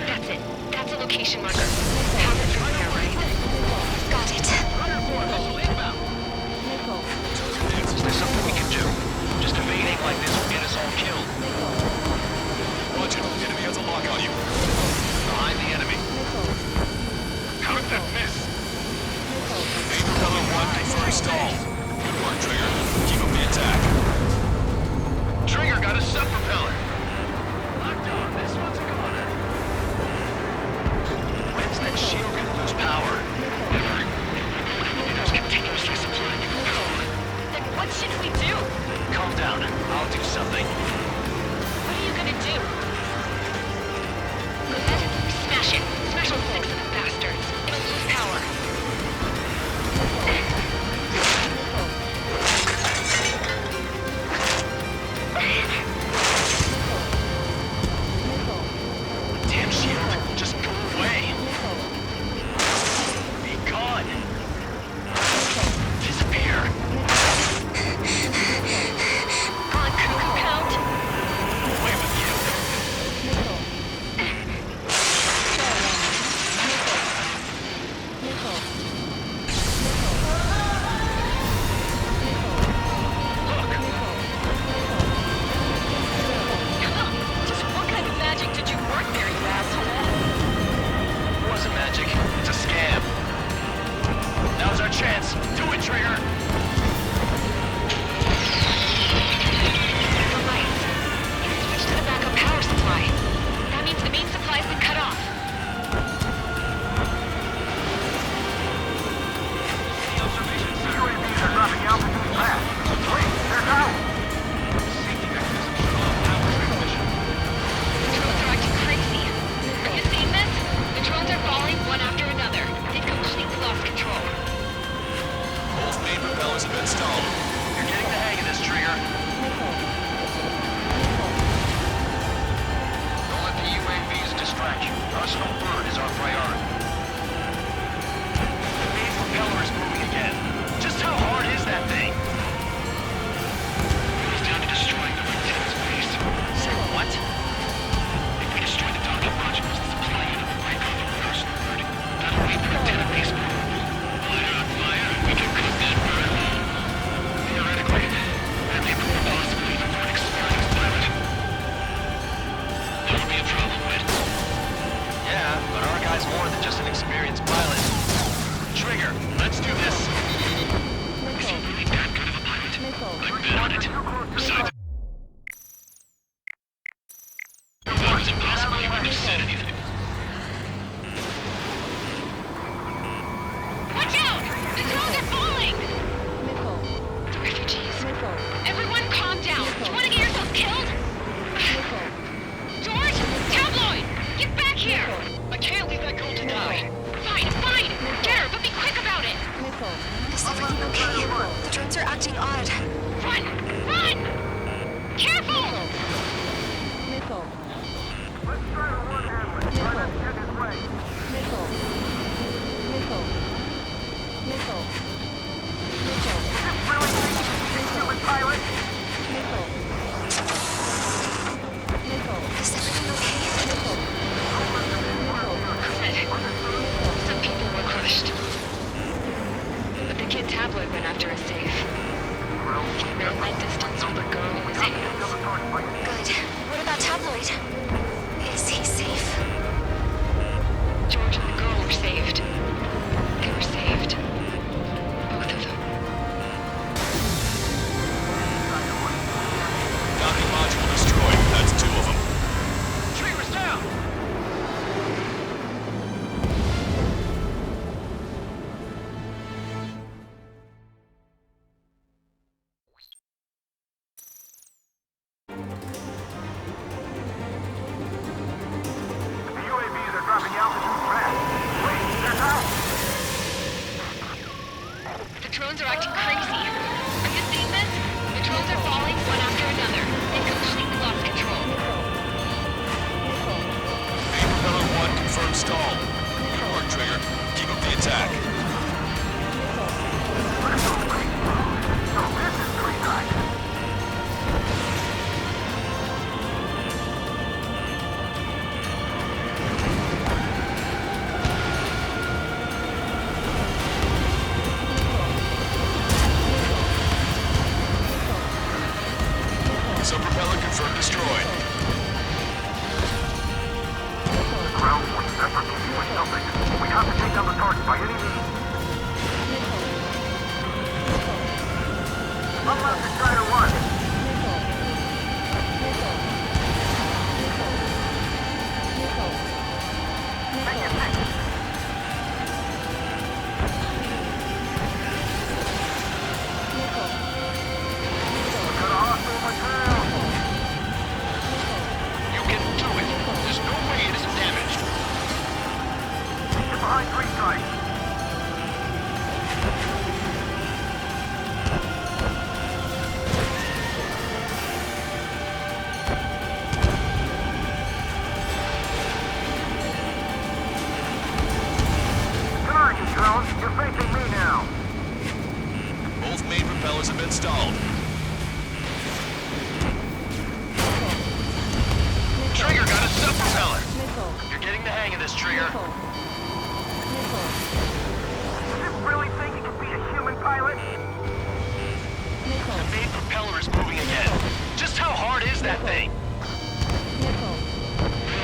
That's it. That's a location marker. Have it from there, right? Got it. Is there something we can do? Just evading like this will get us all killed. Watch it. Enemy has a lock on you. Behind the enemy. How did that miss? Main propeller 1 confirmed stalled. Good work, Trigger. Keep up the attack. Trigger got a sub-propeller. Locked on. This one's a goner. When's that shield gonna lose power? Never. It was continuously supplying it with power. Then what should we do? Calm down. I'll do something. What are you gonna do? Cosette, smash it. Smash all 6 of the bastards. It'll lose power. Damn shield. Just go away. Be gone. Disappear. On cuckoo count. drones are acting crazy. Are you seeing this? The drones are falling one after another. They've completely lost control. Main propeller 1 confirmed stall. Good work, Trigger. Keep up the attack. Sub-propeller confirmed destroyed. Ground point, that's our key with something. We have to take down the target by any means. Unload the Strider 1. Make it six. We got a hostile on my trail. You can do it. There's no way it isn't damaged. Get behind three strikes. Come on, you drones. You're facing me now. Both main propellers have been stalled. Trigger got a sub-propeller. You're getting the hang of this, Trigger. Does this really think it can beat a human pilot? The main propeller is moving again. Just how hard is that thing?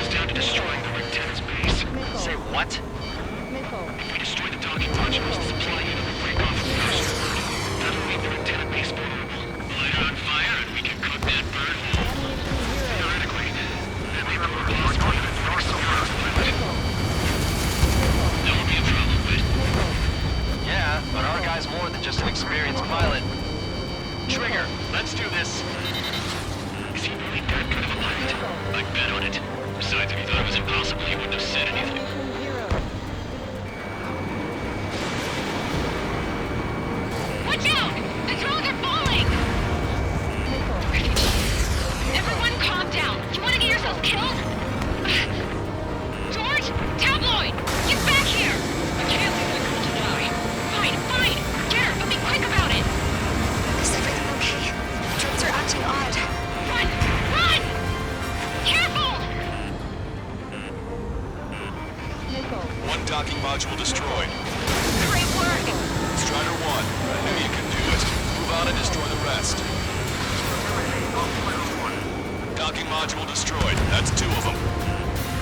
It's down to destroying the lieutenant's base. Say what? If we destroy the docking modules, the supply unit will break off its first. That'll leave the lieutenant base vulnerable. Light it on fire and we can cook that bird whole. Theoretically, that may prove a lost part of it for some first pilot. That would be a problem, but... Yeah, but our guy's more than just an experienced pilot. Trigger, let's do this. Is he really that good of a pilot? I'd bet on it. Besides, if he thought it was impossible, he wouldn't have said anything. Watch out! The drones are falling! Everyone calm down. You want to get yourselves killed? George? Tabloid! Get back here! I can't leave the girl to die. Fine, fine! Garrett, but be quick about it! Is everything okay? Drones are acting odd. Run! Run! Careful! One docking module destroyed. Great work! Strider 1, I knew you could do it. Move on and destroy the rest. Docking module destroyed. That's 2 of them.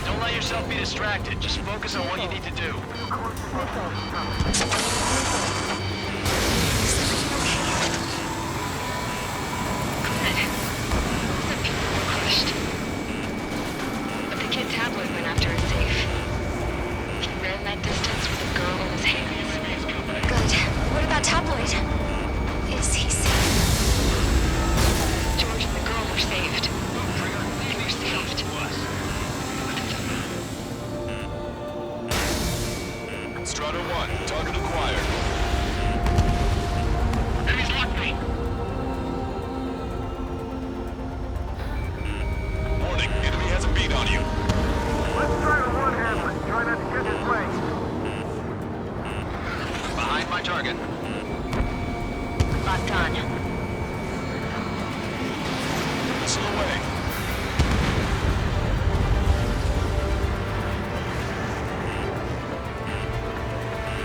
Don't let yourself be distracted. Just focus on what you need to do. Good. Some people were crushed. But the kid Tabloid went after a safe. He ran that distance with a girl in his hands. Good. What about Tabloid? Is he safe? George and the girl were saved. They're saved. Strider 1, target acquired. Enemies locked me. Warning, enemy has a beat on you. Let's try to one-handle it. Try not to catch his way. Behind my target. Locked on. Missile away.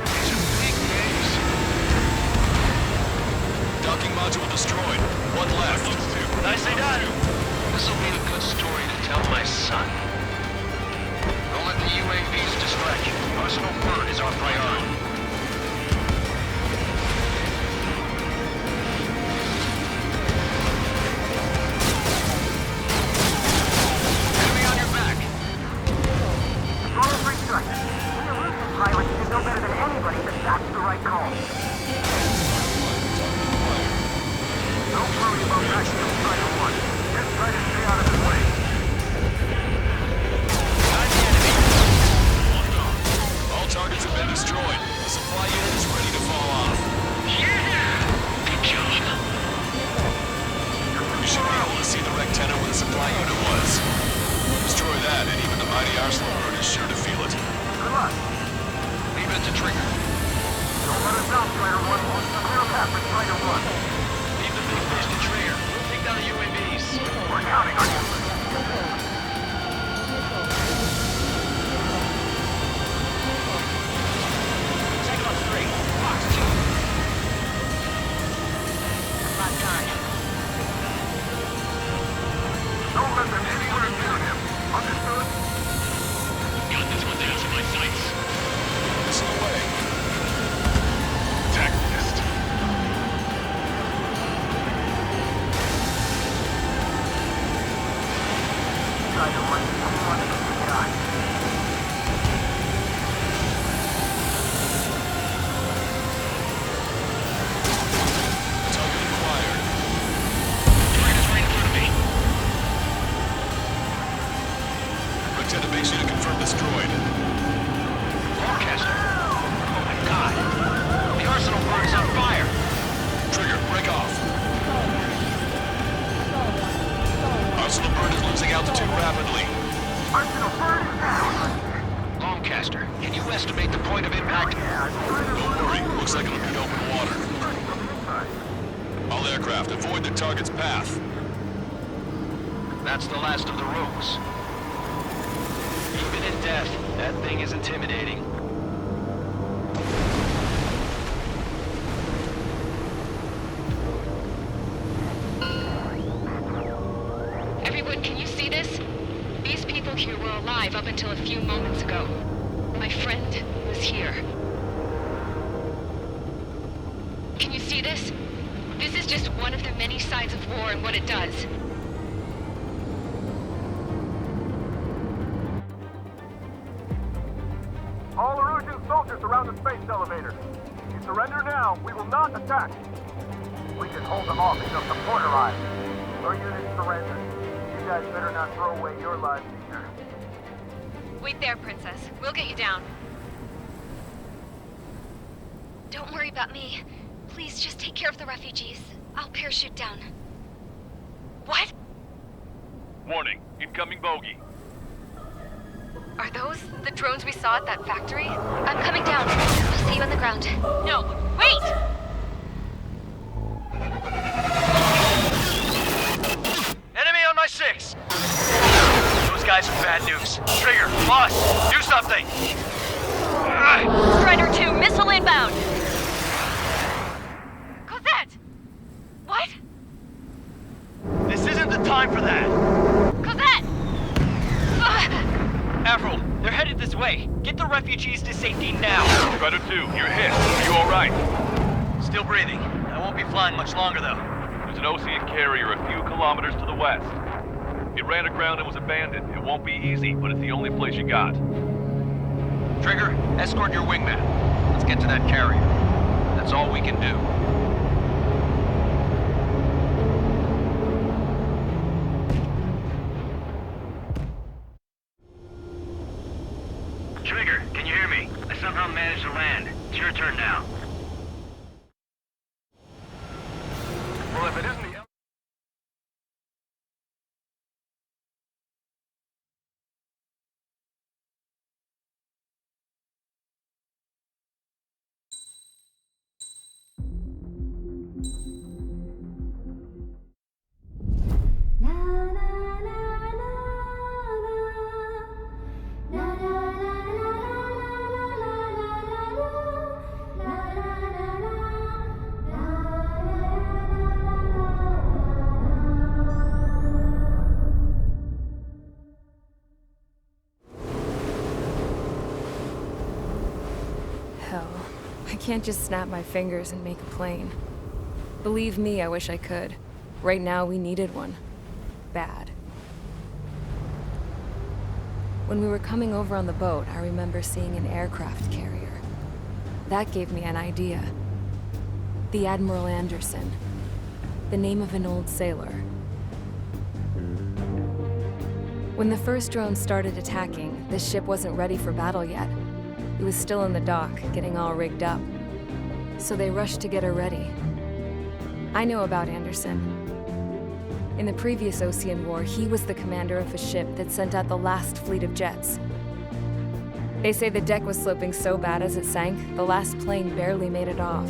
These are big names. Docking module destroyed. 1 left. Nicely done. This'll be a good story to tell my son. Don't let the UAVs distract you. Arsenal Bird is our priority. Enemy on your back. Follow three strikes. The Illusion pilot should know better than anybody that that's the right call. Don't worry about backfield Strider 1. Just try to stay out of his way. Behind the enemy. All targets have been destroyed. should be able to see the Rectenna where the supply unit was. Destroy that, and even the mighty Arsenal bird is sure to feel it. Good luck. Leave it to Trigger. Don't let us down, Strider 1. It's a clear path for Strider 1. Leave the big fish to Trigger. We'll take down the UAVs. We're counting on you. Check it on straight. Fox 2. Last time. Don't let them anywhere near him. Understood? Got this one down to my sights. This way. Attack missed. Strider 1, come on, guy. Target acquired. Trigger's right in front of me. Rectenna base unit confirmed destroyed. Lancaster. Oh my god. The Arsenal bird is on fire. Trigger, break off. Arsenal bird is losing altitude rapidly. Arsenal bird is down. Lancaster, can you estimate the point of impact? Don't worry, looks like it'll be open water. All aircraft, avoid the target's path. That's the last of the rogues. Even in death, that thing is intimidating. Everyone, can you see this? These people here were alive up until a few moments ago. My friend was here. Can you see this? This is just one of the many sides of war and what it does. All Erusian soldiers around the space elevator. You surrender now, we will not attack. We can hold them off until the port arrives. Our unit surrenders. You guys better not throw away your lives either. Wait there, Princess. We'll get you down. Don't worry about me. Please just take care of the refugees. I'll parachute down. What? Warning, incoming bogey. Are those the drones we saw at that factory? I'm coming down. I'll see you on the ground. No, wait! Enemy on my 6! Those guys are bad news. Trigger, boss, do something! Strider 2, missile inbound! Cosette! What? This isn't the time for that! Cosette! Avril, they're headed this way. Get the refugees to safety now. Strider 2, you're hit. Are you alright? Still breathing. I won't be flying much longer, though. There's an Osean carrier a few kilometers to the west. It ran aground and was abandoned. It won't be easy, but it's the only place you got. Trigger, escort your wingman. Let's get to that carrier. That's all we can do. Trigger, can you hear me? I somehow managed to land. It's your turn now. Well, if it isn't the... Hell, I can't just snap my fingers and make a plane. Believe me, I wish I could. Right now, we needed one. Bad. When we were coming over on the boat, I remember seeing an aircraft carrier. That gave me an idea. The Admiral Anderson. The name of an old sailor. When the first drone started attacking, the ship wasn't ready for battle yet. It was still in the dock, getting all rigged up. So they rushed to get her ready. I know about Anderson. In the previous Osean War, he was the commander of a ship that sent out the last fleet of jets. They say the deck was sloping so bad as it sank, the last plane barely made it off.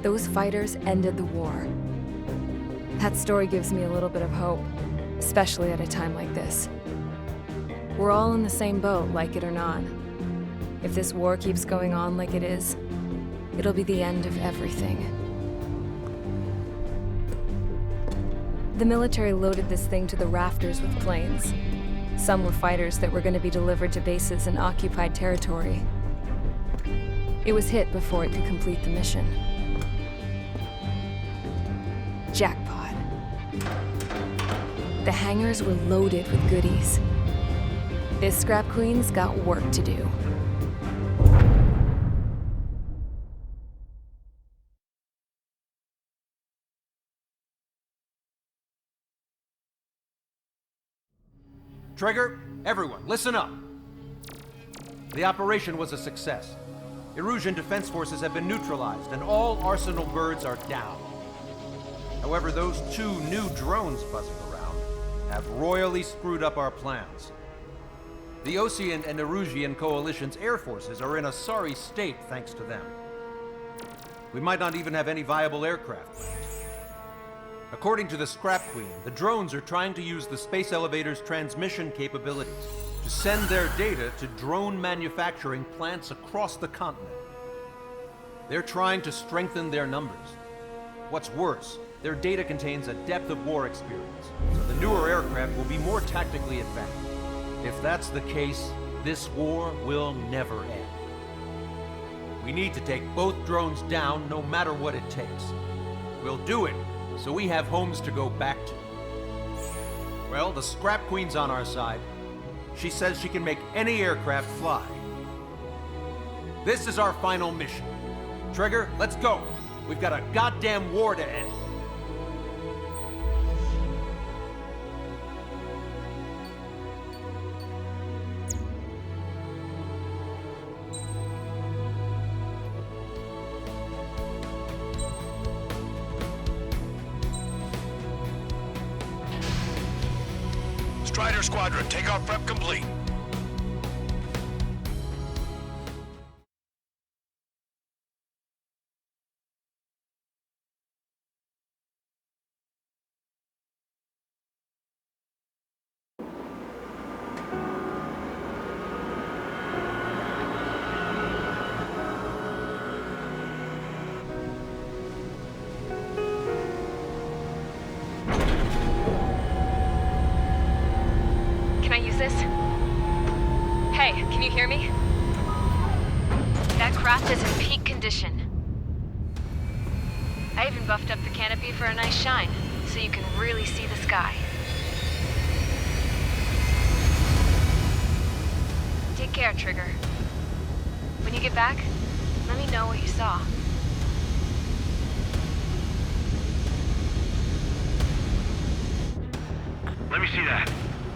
Those fighters ended the war. That story gives me a little bit of hope, especially at a time like this. We're all in the same boat, like it or not. If this war keeps going on like it is, it'll be the end of everything. The military loaded this thing to the rafters with planes. Some were fighters that were going to be delivered to bases in occupied territory. It was hit before it could complete the mission. Jackpot. The hangars were loaded with goodies. This Scrap Queen's got work to do. Trigger, everyone, listen up. The operation was a success. Erusian defense forces have been neutralized, and all Arsenal birds are down. However, those 2 new drones buzzing around have royally screwed up our plans. The Osean and Erusian coalition's air forces are in a sorry state thanks to them. We might not even have any viable aircraft left. According to the Scrap Queen, the drones are trying to use the space elevator's transmission capabilities to send their data to drone manufacturing plants across the continent. They're trying to strengthen their numbers. What's worse, their data contains a depth of war experience, so the newer aircraft will be more tactically advanced. If that's the case, this war will never end. We need to take both drones down no matter what it takes. We'll do it so we have homes to go back to. Well, the Scrap Queen's on our side. She says she can make any aircraft fly. This is our final mission. Trigger, let's go. We've got a goddamn war to end. Strider Squadron, takeoff prep complete. Hey, can you hear me? That craft is in peak condition. I even buffed up the canopy for a nice shine, so you can really see the sky. Take care, Trigger. When you get back, let me know what you saw. Let me see that.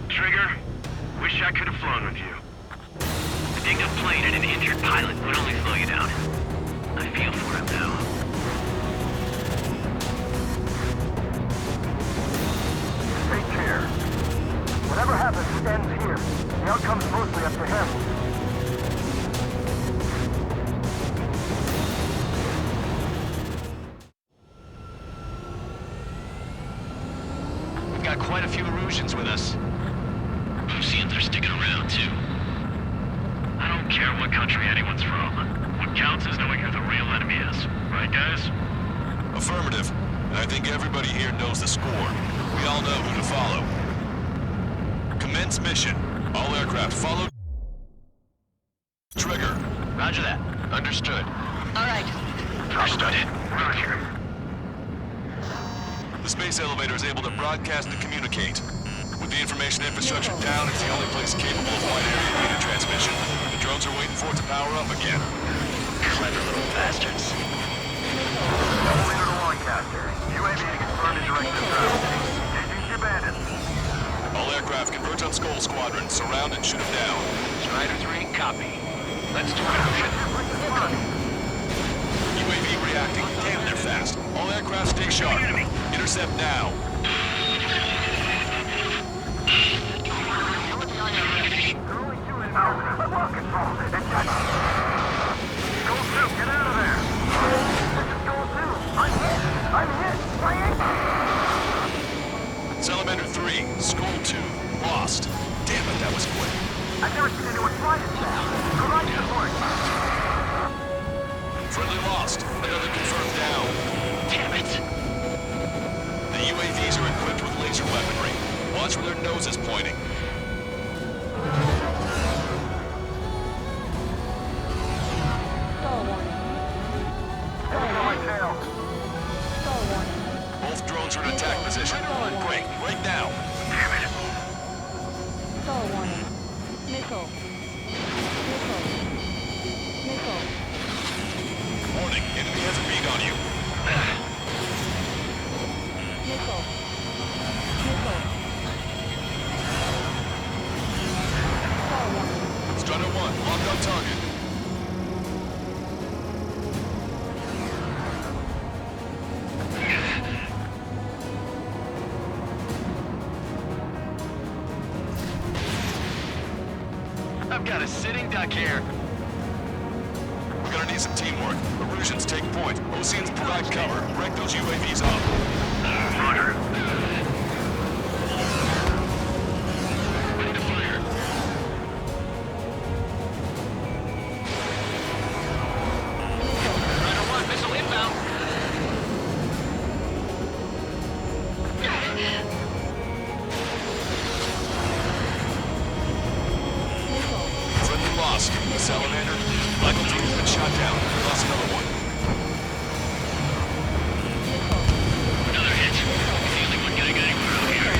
Trigger, wish I could have flown with you. A dinged up plane and an injured pilot would only slow you down. I feel for him now. Take care. Whatever happens ends here. The outcome's mostly up to him. Got quite a few Erusians with us. Oseans are sticking around, too. I don't care what country anyone's from. What counts is knowing who the real enemy is. Right, guys? Affirmative. And I think everybody here knows the score. We all know who to follow. Commence mission. All aircraft follow. Trigger. Roger that. Understood. All right. Understood. Roger. The space elevator is able to broadcast and communicate. With the information infrastructure down, it's the only place capable of wide area data transmission. The drones are waiting for it to power up again. Clever little bastards. Leader to Lancaster. UAV confirmed in direct dispatch. Engaging your bandits. All aircraft converge on Skull Squadron. Surround and shoot them down. Strider 3, copy. Let's do it. UAV reacting. Damn, they're fast. All aircraft stay sharp. Intercept now. lost. Damn it, that was quick. I've never seen anyone fly this fast. Provide support. Friendly lost. Another confirmed down. Damn it! The UAVs are equipped with laser weaponry. Watch where their nose is pointing. Both drones are in attack position. Break, right now. Damn it. Star warning. Missile. Missile. Missile. Warning, enemy has a bead on you. Missile. Missile. Star warning. Strider 1, locked on target. I've got a sitting duck here. We're gonna need some teamwork. Erusians take point. Oseans provide cover. Break those UAVs up. Roger. Ready to fire. Rider 1, missile inbound. Friendly lost. Salamander. Michael 3 has been shot down. Lost another one. Another hit. The only one getting anywhere out here.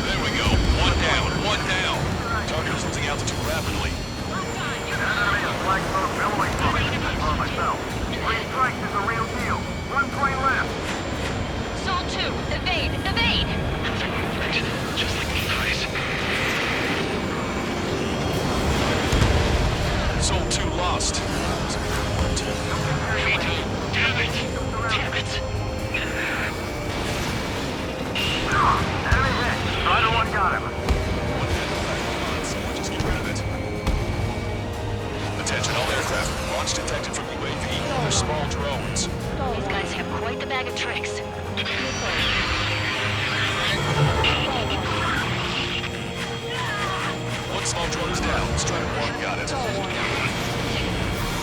There we go. One down. One down. Target is losing altitude rapidly. Enemy is flag smoke billowing from it. I saw myself. 3 strikes is a real deal. 1 plane left. Sol 2, evade! Evade! Just like me, guys. Soul 2 lost. Vito, damn it! Damn it! Enemy hit. Strider 1 got him. Just get rid of it. Attention all aircraft. Launch detected from UAV. They're small drones. These guys have quite the bag of tricks. One small drone is down. Strider 1 got it. Star warning.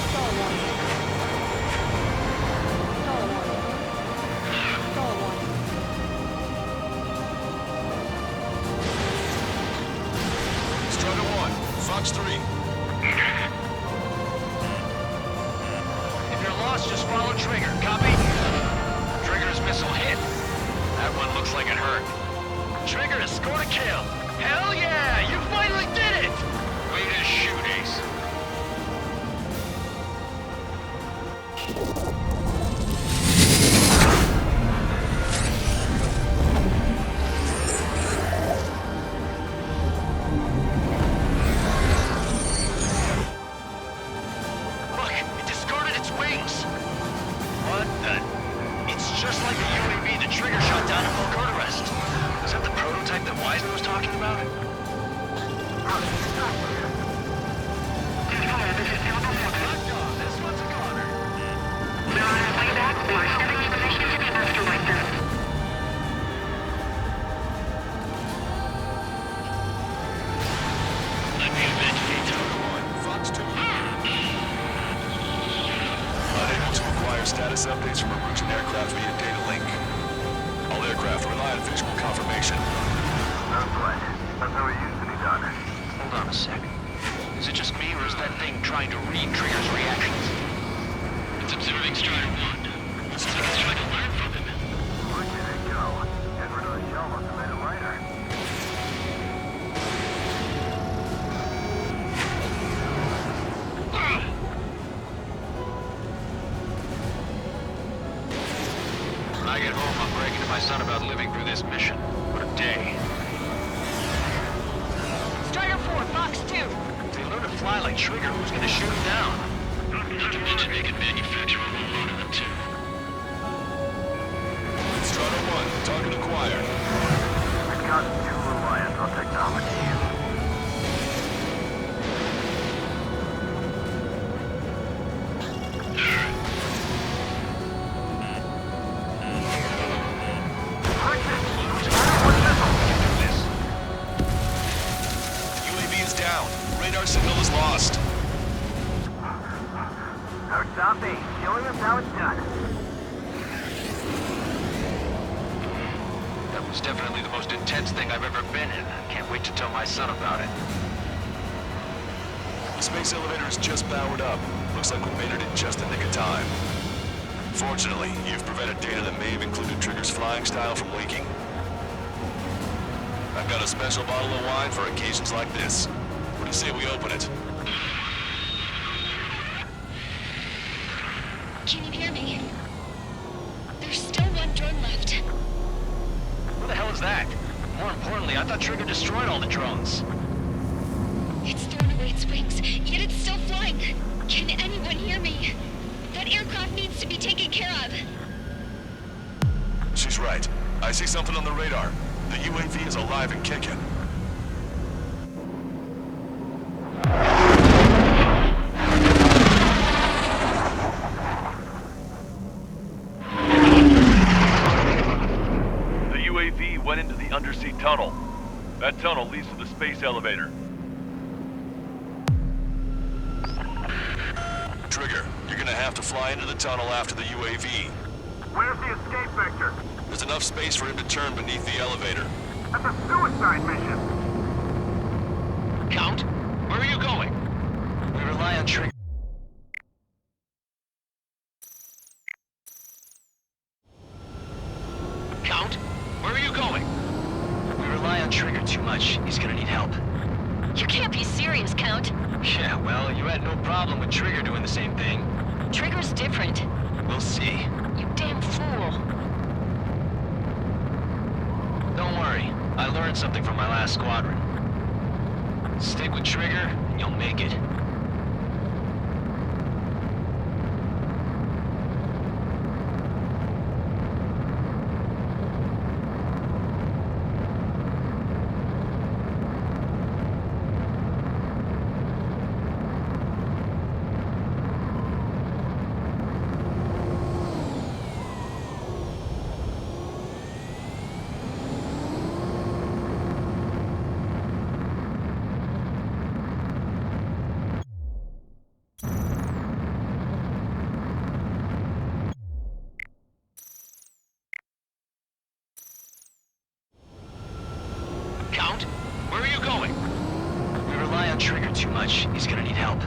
Star warning. Star warning. Star warning. Strider 1, Fox 3. If you're lost, just follow Trigger. Copy? Trigger's missile hit. That one looks like it hurt. Trigger has scored a kill. Hell yeah! You finally did it! Way to shoot, Ace. Look, it discarded its wings. What the? It's just like the UAV the Trigger shot down in Volcarterest. Is that the prototype that Wiseman was talking about? This one's a goner. Way back, or stepping in position to be master wiper. Let me investigate. Fox 2. Unable to acquire status updates from Erusian aircraft via data link. All aircraft rely on visual confirmation. That's right. That's how it used to be done. Hold on a sec. Is it just me, or is that thing trying to read Trigger's reactions? It's observing Strider 1. Looks like it's trying to learn from him. Where did it go? Get rid of the shell must have made it lighter. When I get home, I'm bragging to my son about living through this mission. What a day. Strider 4, Fox 2. If they learn to fly like Trigger, who's gonna shoot them down? Not to mention they can manufacture a whole lot of them, too. Strider 1, target acquired. We've got 2 reliance on technology. radar signal is lost. Our copy. Showing us how it's done. That was definitely the most intense thing I've ever been in. Can't wait to tell my son about it. The space elevator is just powered up. Looks like we made it in just the nick of time. Fortunately, you've prevented data that may have included Trigger's flying style from leaking. I've got a special bottle of wine for occasions like this. What do you say we open it? Can you hear me? There's still one drone left. Who the hell is that? More importantly, I thought Trigger destroyed all the drones. It's thrown away its wings, yet it's still flying. Can anyone hear me? That aircraft needs to be taken care of. She's right. I see something on the radar. The UAV is alive and kicking. The UAV went into the undersea tunnel. That tunnel leads to the space elevator. Trigger, you're gonna have to fly into the tunnel after the UAV. Where's the escape vector? There's enough space for him to turn beneath the elevator. That's a suicide mission. Count, where are you going? We rely on Trigger. Count, where are you going? We rely on Trigger too much. He's gonna need help. You can't be serious, Count. Yeah, well, you had no problem with Trigger doing the same thing. Trigger's different. We'll see. You damn fool. Don't worry. I learned something from my last squadron. Stick with Trigger, and you'll make it. Count, where are you going? We rely on Trigger too much. He's gonna need help.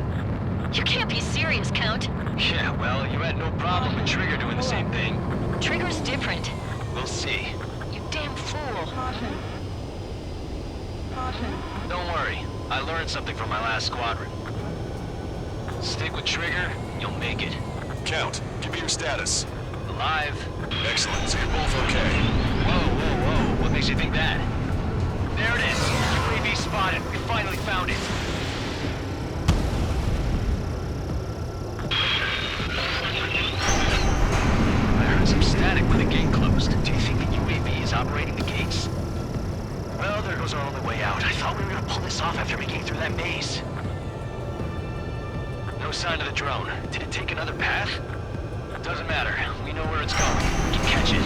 You can't be serious, Count. Yeah, well, you had no problem with Trigger doing the same thing. Trigger's different. We'll see. You damn fool. Caution. Caution. Don't worry. I learned something from my last squadron. Stick with Trigger, and you'll make it. Count, give me your status. Alive. Excellent, so you're both okay. Whoa. What makes you think that? There it is. UAV spotted. We finally found it. I heard some static when the gate closed. Do you think the UAV is operating the gates? Well, there goes our only way out. I thought we were gonna pull this off after making it through that maze. No sign of the drone. Did it take another path? Doesn't matter. We know where it's going. We can catch it.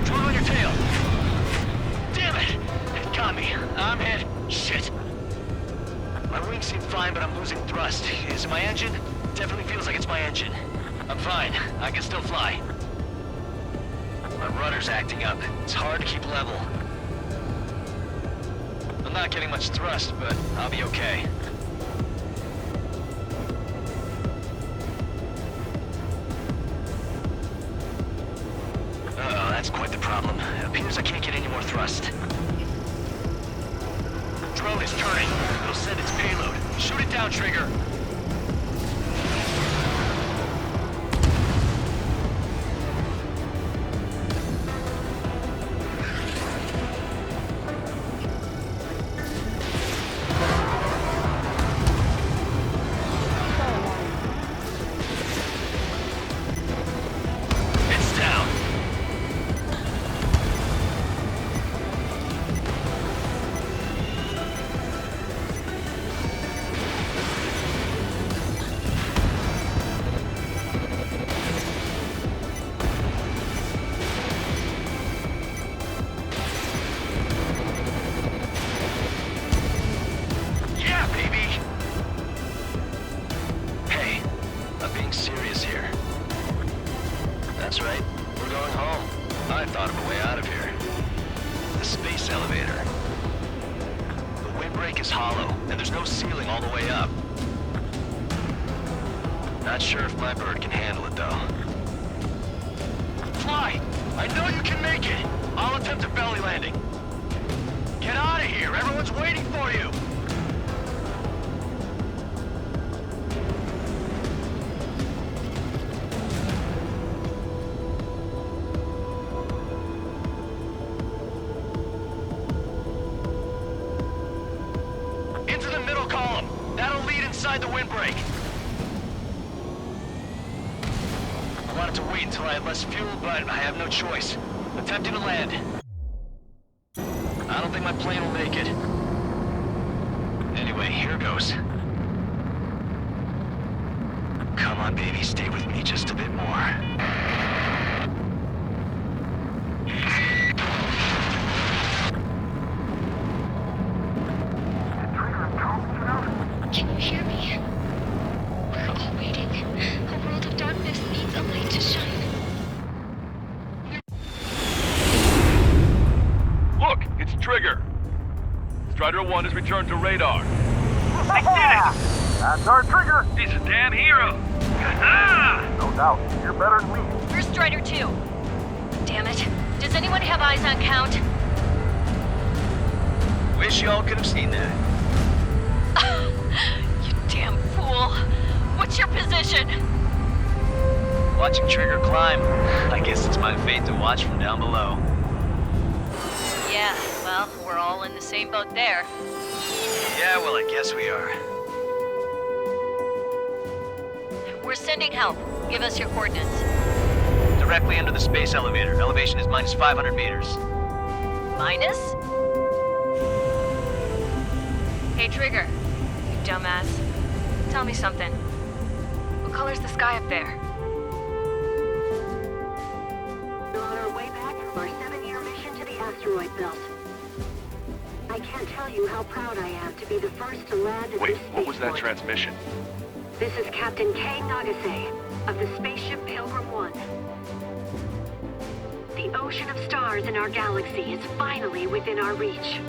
Drone on your tail. Damn it! It got me. I'm hit. Shit. My wings seem fine, but I'm losing thrust. Is it my engine? Definitely feels like it's my engine. I'm fine. I can still fly. My rudder's acting up. It's hard to keep level. I'm not getting much thrust, but I'll be okay. Uh-oh, that's quite the problem. It appears I can't get any more thrust. Drone is turning. It'll send its payload. Shoot it down, Trigger. space elevator. The windbreak is hollow, and there's no ceiling all the way up. Not sure if my bird can handle it, though. Fly! I know you can make it! I'll attempt a belly landing. Get out of here! Everyone's waiting for you! Into the middle column. That'll lead inside the windbreak. I wanted to wait until I had less fuel, but I have no choice. Attempting to land. I don't think my plane will make it. Anyway, here goes. Come on, baby, stay with me just a bit more. Can you hear me? We're all waiting. A world of darkness needs a light to shine. Look, it's Trigger. Strider 1 has returned to radar. I did it! That's our Trigger! He's a damn hero. No doubt. You're better than me. Where's Strider 2? Damn it. Does anyone have eyes on Count? Wish y'all could have seen that. You damn fool. What's your position? Watching Trigger climb. I guess it's my fate to watch from down below. Yeah, well, we're all in the same boat there. Yeah, well, I guess we are. We're sending help. Give us your coordinates. Directly under the space elevator. Elevation is minus 500 meters. Minus? Hey, Trigger. You dumbass. Tell me something. What color's the sky up there? We're on our way back from our 7-year mission to the asteroid belt. I can't tell you how proud I am to be the first to land at Wait, this what was that spaceport. transmission? This is Captain Kay Nagase of the spaceship Pilgrim 1. The ocean of stars in our galaxy is finally within our reach.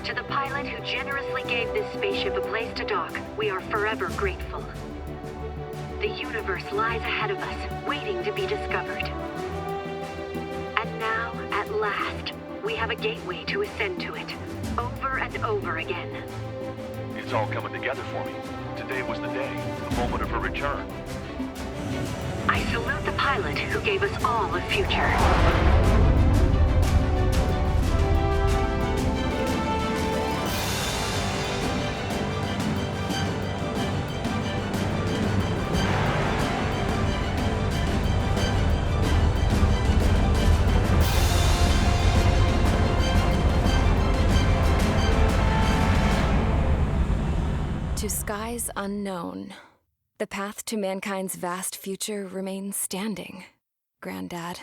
To the pilot who generously gave this spaceship a place to dock, we are forever grateful. The universe lies ahead of us, waiting to be discovered. And now, at last, we have a gateway to ascend to it, over and over again. It's all coming together for me. Today was the day, the moment of her return. I salute the pilot who gave us all a future. To skies unknown, the path to mankind's vast future remains standing, Granddad.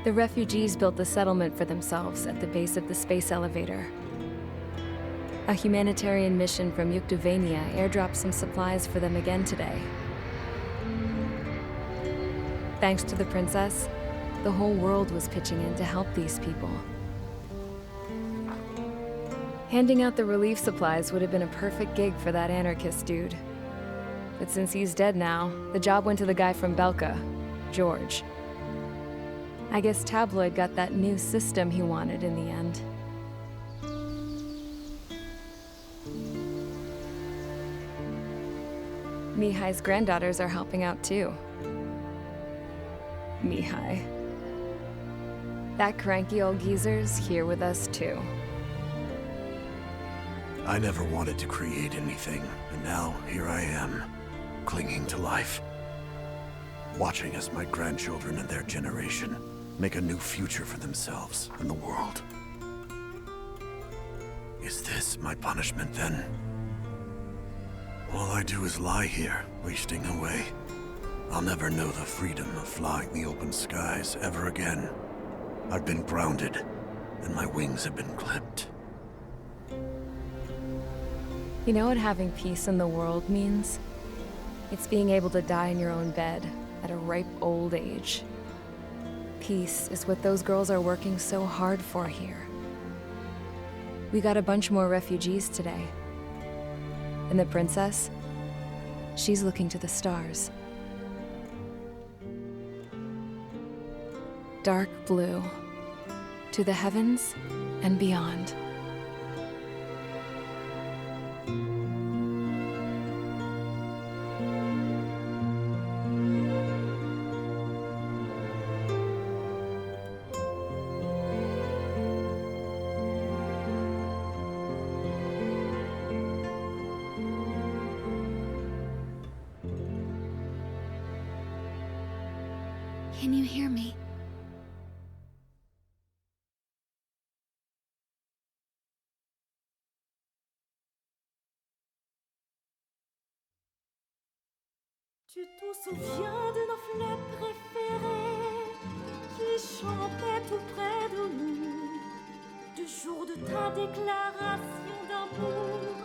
The refugees built a settlement for themselves at the base of the space elevator. A humanitarian mission from Yuktovania airdropped some supplies for them again today. Thanks to the princess, the whole world was pitching in to help these people. Handing out the relief supplies would have been a perfect gig for that anarchist dude. But since he's dead now, the job went to the guy from Belka, George. I guess Tabloid got that new system he wanted in the end. Mihai's granddaughters are helping out too. Mihai. That cranky old geezer's here with us too. I never wanted to create anything, and now here I am, clinging to life. Watching as my grandchildren and their generation make a new future for themselves and the world. Is this my punishment then? All I do is lie here, wasting away. I'll never know the freedom of flying the open skies ever again. I've been grounded, and my wings have been clipped. You know what having peace in the world means? It's being able to die in your own bed at a ripe old age. Peace is what those girls are working so hard for here. We got a bunch more refugees today. And the princess? She's looking to the stars. Dark blue. To the heavens and beyond. Can you hear me? Tu te souviens de nos fleurs préférées qui chantaient tout près de nous, du jour de ta déclaration d'amour.